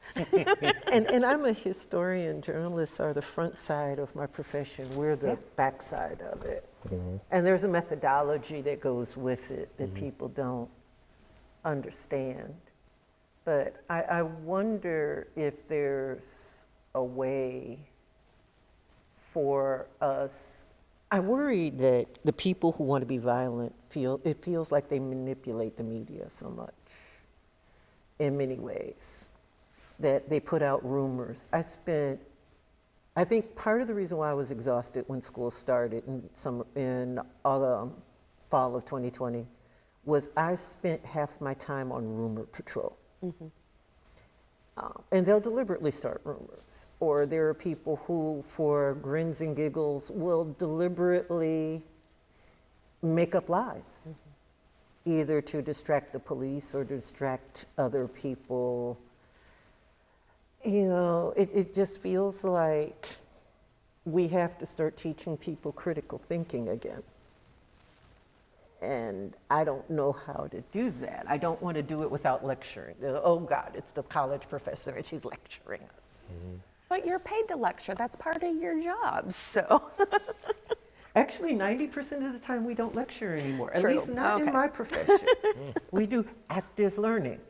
And I'm a historian. Journalists are the front side of my profession. We're the back side of it. And there's a methodology that goes with it that people don't understand. But I wonder if there's a way for us. I worry that the people who want to be violent feels like they manipulate the media so much in many ways, that they put out rumors. I think part of the reason why I was exhausted when school started in fall of 2020 was I spent half my time on rumor patrol. And they'll deliberately start rumors. Or there are people who, for grins and giggles, will deliberately make up lies, either to distract the police or distract other people. You know, it just feels like we have to start teaching people critical thinking again. And I don't know how to do that. I don't want to do it without lecturing. Oh God, it's the college professor and she's lecturing us. But you're paid to lecture. That's part of your job, so. Actually, 90% of the time we don't lecture anymore, at True. least not Okay. in my profession. We do active learning.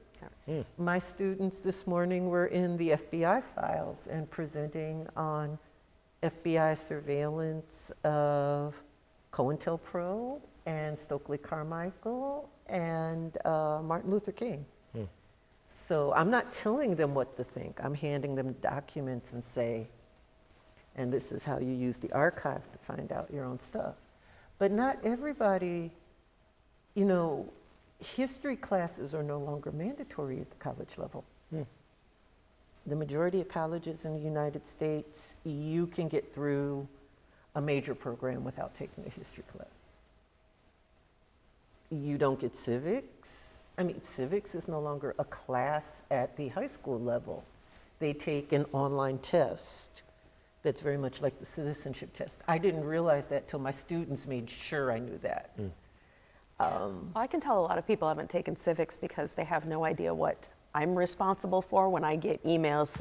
My students this morning were in the FBI files and presenting on FBI surveillance of COINTELPRO and Stokely Carmichael and Martin Luther King. So I'm not telling them what to think. I'm handing them documents and say, and this is how you use the archive to find out your own stuff. But not everybody, you know, history classes are no longer mandatory at the college level. The majority of colleges in the United States, you can get through a major program without taking a history class. You don't get civics. I mean, civics is no longer a class at the high school level. They take an online test that's very much like the citizenship test. I didn't realize that till my students made sure I knew that. I can tell a lot of people haven't taken civics because they have no idea what I'm responsible for when I get emails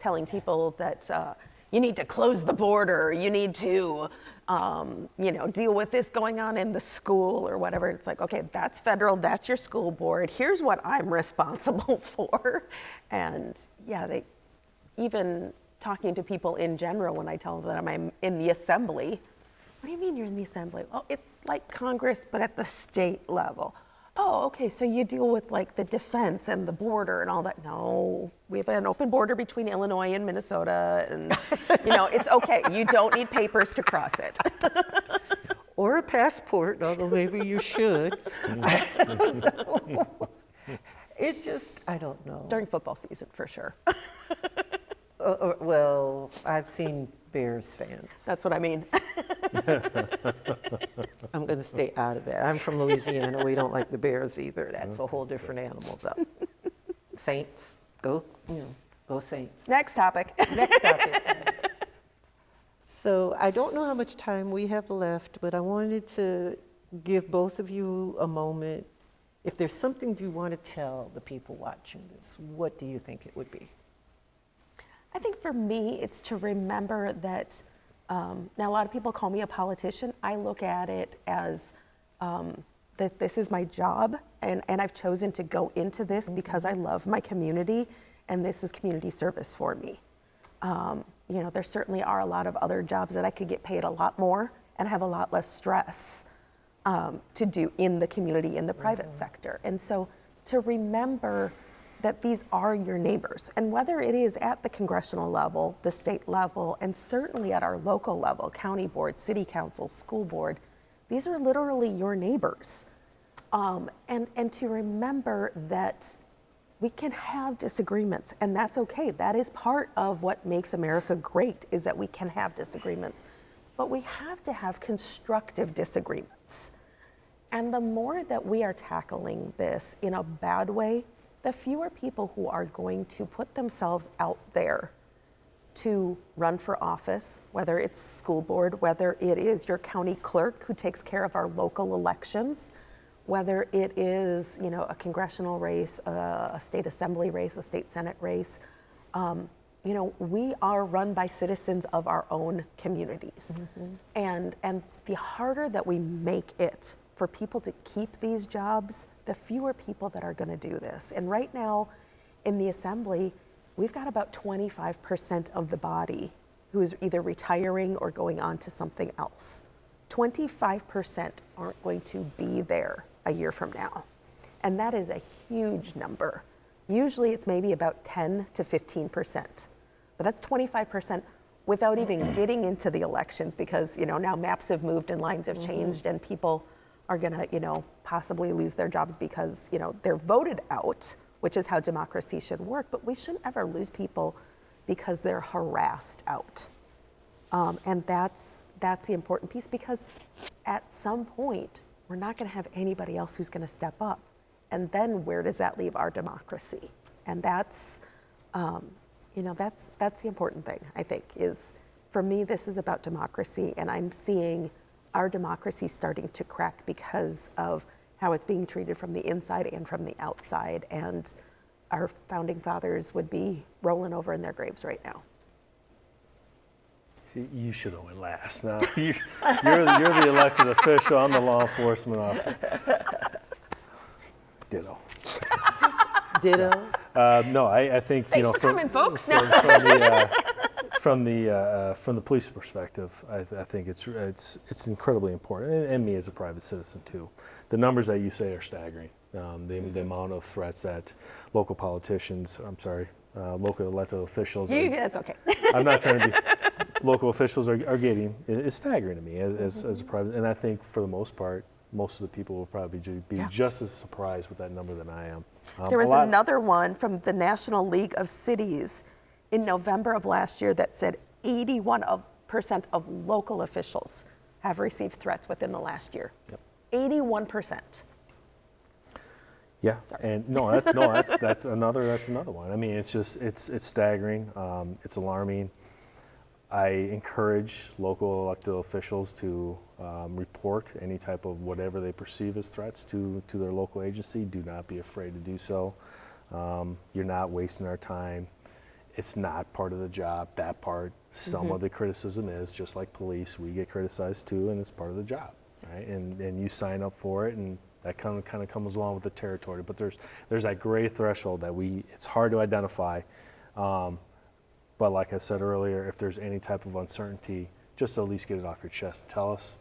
telling people that you need to close the border, you need to deal with this going on in the school or whatever. It's like, okay, that's federal, that's your school board, here's what I'm responsible for. And yeah, even talking to people in general, when I tell them I'm in the assembly, what do you mean you're in the assembly? Well, it's like Congress, but at the state level. Oh, okay, so you deal with like the defense and the border and all that. No, we have an open border between Illinois and Minnesota, and it's okay. You don't need papers to cross it. Or a passport, although maybe you should. I don't know. I don't know. During football season, for sure. Well, I've seen Bears fans. That's what I mean. I'm going to stay out of that. I'm from Louisiana. We don't like the Bears either. That's a whole different animal, though. Saints, go Saints. Next topic. Next topic. So I don't know how much time we have left, but I wanted to give both of you a moment. If there's something you want to tell the people watching this, what do you think it would be? I think for me, it's to remember that, now a lot of people call me a politician. I look at it as that this is my job, and I've chosen to go into this because I love my community, and this is community service for me. There certainly are a lot of other jobs that I could get paid a lot more and have a lot less stress to do in the community, in the private sector. And so to remember that these are your neighbors, and whether it is at the congressional level, the state level, and certainly at our local level, county board, city council, school board, these are literally your neighbors. And to remember that we can have disagreements, and that's okay. That is part of what makes America great, is that we can have disagreements, but we have to have constructive disagreements. And the more that we are tackling this in a bad way, the fewer people who are going to put themselves out there to run for office, whether it's school board, whether it is your county clerk who takes care of our local elections, whether it is a congressional race, a state assembly race, a state senate race. We are run by citizens of our own communities. And the harder that we make it for people to keep these jobs, the fewer people that are going to do this. And right now in the assembly, we've got about 25% of the body who's either retiring or going on to something else. 25% aren't going to be there a year from now. And that is a huge number. Usually it's maybe about 10 to 15%, but that's 25% without even getting into the elections, because now maps have moved and lines have changed, and people are gonna possibly lose their jobs because they're voted out, which is how democracy should work. But we shouldn't ever lose people because they're harassed out, and that's the important piece, because at some point we're not gonna have anybody else who's gonna step up, and then where does that leave our democracy? And that's that's the important thing, I think, is, for me, this is about democracy, and I'm seeing our democracy starting to crack because of how it's being treated from the inside and from the outside, and our founding fathers would be rolling over in their graves right now. See, you should have went last. Now you're the elected official. I'm the law enforcement officer. Ditto. Ditto. No, I think Thanks for coming, folks. From the police perspective, I think it's incredibly important, and me as a private citizen too. The numbers that you say are staggering. The amount of threats that local politicians, local elected officials. That's okay. I'm not trying to be. Local officials are getting is staggering to me as a private, and I think for the most part, most of the people will probably be just as surprised with that number than I am. There was another one from the National League of Cities in November of last year that said 81% of local officials have received threats within the last year. Yep. 81%. Yeah, Sorry. and that's another one. I mean, it's staggering. It's alarming. I encourage local elected officials to report any type of whatever they perceive as threats to their local agency. Do not be afraid to do so. You're not wasting our time. It's not part of the job, that part. Some of the criticism is, just like police, we get criticized too, and it's part of the job, right? And you sign up for it, and that kind of comes along with the territory. But there's that gray threshold that it's hard to identify. But like I said earlier, if there's any type of uncertainty, just at least get it off your chest and tell us,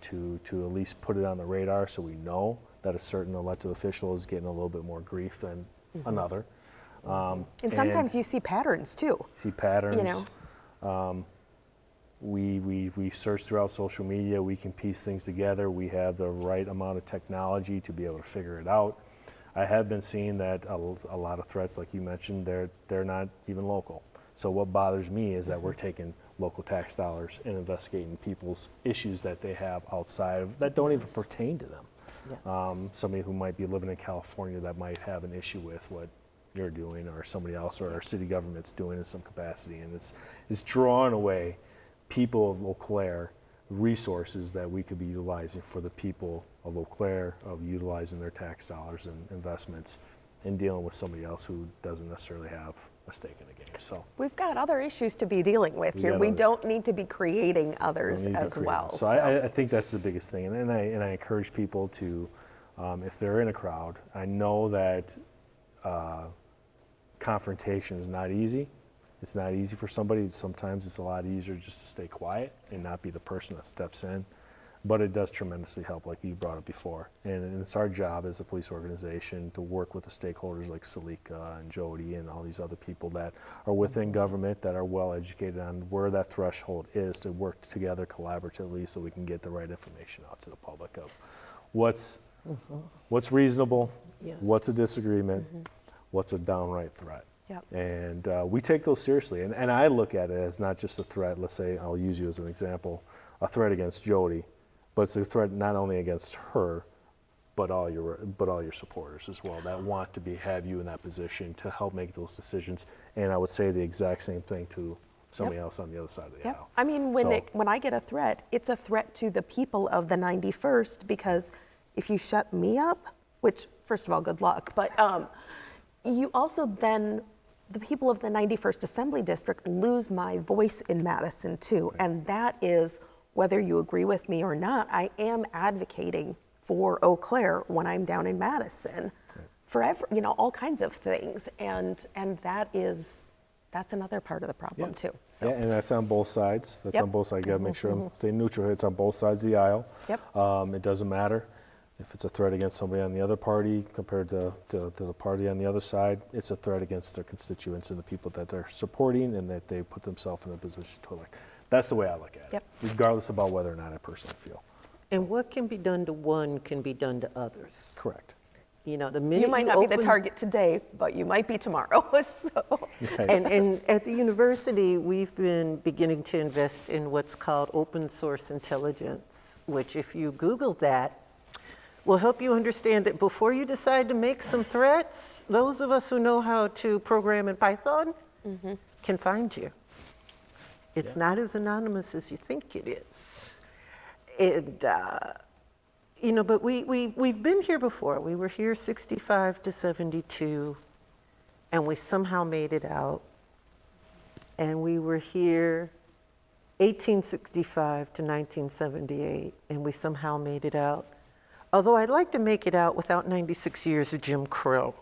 to at least put it on the radar so we know that a certain elected official is getting a little bit more grief than another. And sometimes you see patterns too. See patterns. We search throughout social media. We can piece things together. We have the right amount of technology to be able to figure it out. I have been seeing that a lot of threats, like you mentioned, they're not even local. So what bothers me is that we're taking local tax dollars and investigating people's issues that they have outside of, that don't even pertain to them. Yes. Somebody who might be living in California that might have an issue with what you're doing, or somebody else, or our city government's doing in some capacity, and it's drawing away people of Eau Claire resources that we could be utilizing for the people of Eau Claire, of utilizing their tax dollars and investments, and dealing with somebody else who doesn't necessarily have a stake in the game. So we've got other issues to be dealing with here. We don't need to be creating others as well. So I think that's the biggest thing, and I encourage people to, if they're in a crowd, I know that confrontation is not easy. It's not easy for somebody. Sometimes it's a lot easier just to stay quiet and not be the person that steps in. But it does tremendously help, like you brought up before. And it's our job as a police organization to work with the stakeholders like Salika and Jodi and all these other people that are within government, that are well educated on where that threshold is, to work together collaboratively so we can get the right information out to the public of what's reasonable, Yes. what's a disagreement, what's a downright threat. Yep. And we take those seriously. And I look at it as not just a threat. Let's say, I'll use you as an example, a threat against Jodi, but it's a threat not only against her, but all your supporters as well that want to have you in that position to help make those decisions. And I would say the exact same thing to somebody else on the other side of the aisle. I mean, when I get a threat, it's a threat to the people of the 91st, because if you shut me up, which, first of all, good luck, but you also then, the people of the 91st Assembly District lose my voice in Madison too. Right. And that is, whether you agree with me or not, I am advocating for Eau Claire when I'm down in Madison, for all kinds of things, and that's that's another part of the problem too. Yeah, and that's on both sides. That's Yep. on both sides. You got to make sure I'm saying neutral. It's on both sides of the aisle. Yep. It doesn't matter if it's a threat against somebody on the other party compared to the party on the other side. It's a threat against their constituents and the people that they're supporting and that they put themselves in a position to elect. That's the way I look at Yep. it, regardless about whether or not I personally feel. And what can be done to one can be done to others. Correct. You know, the minute You might not be the open- target today, but you might be tomorrow. So, Right. And at the university, we've been beginning to invest in what's called open source intelligence, which if you Google that, will help you understand that before you decide to make some threats, those of us who know how to program in Python can find you. It's not as anonymous as you think it is. And, you know, but we've been here before. We were here 65 to 72, and we somehow made it out. And we were here 1865 to 1978, and we somehow made it out. Although I'd like to make it out without 96 years of Jim Crow.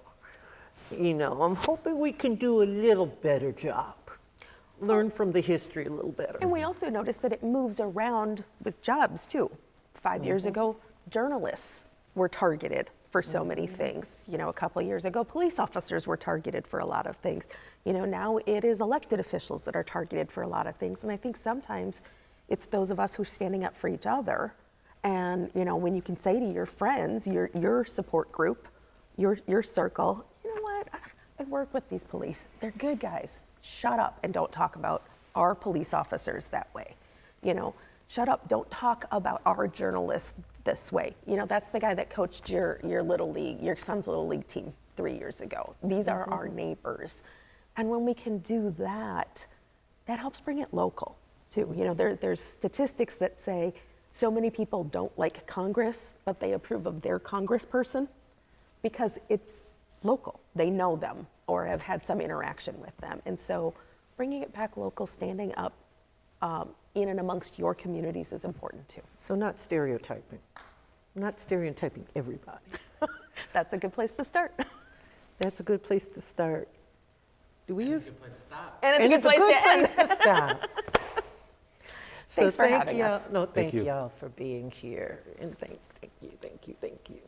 You know, I'm hoping we can do a little better job. Learn from the history a little better. and we also noticed that it moves around with jobs too. 5 years ago, journalists were targeted for so many things. You know, a couple of years ago, police officers were targeted for a lot of things. You know, now it is elected officials that are targeted for a lot of things. And I think sometimes it's those of us who are standing up for each other. And, you know, when you can say to your friends, your support group, your circle, you know what, I work with these police. They're good guys. Shut up and don't talk about our police officers that way. You know, shut up, don't talk about our journalists this way. You know, that's the guy that coached your little league, your son's little league team 3 years ago. These are our neighbors. And when we can do that, that helps bring it local too. You know, there's statistics that say so many people don't like Congress, but they approve of their congressperson because it's local. They know them or have had some interaction with them. And so bringing it back local, standing up in and amongst your communities is important too. So not stereotyping. Not stereotyping everybody. That's a good place to start. That's a good place to start. Do we use? And And it's a good place to end. place to stop. So Thanks for thank having y'all. us. No, thank you. y'all for being here. And thank you.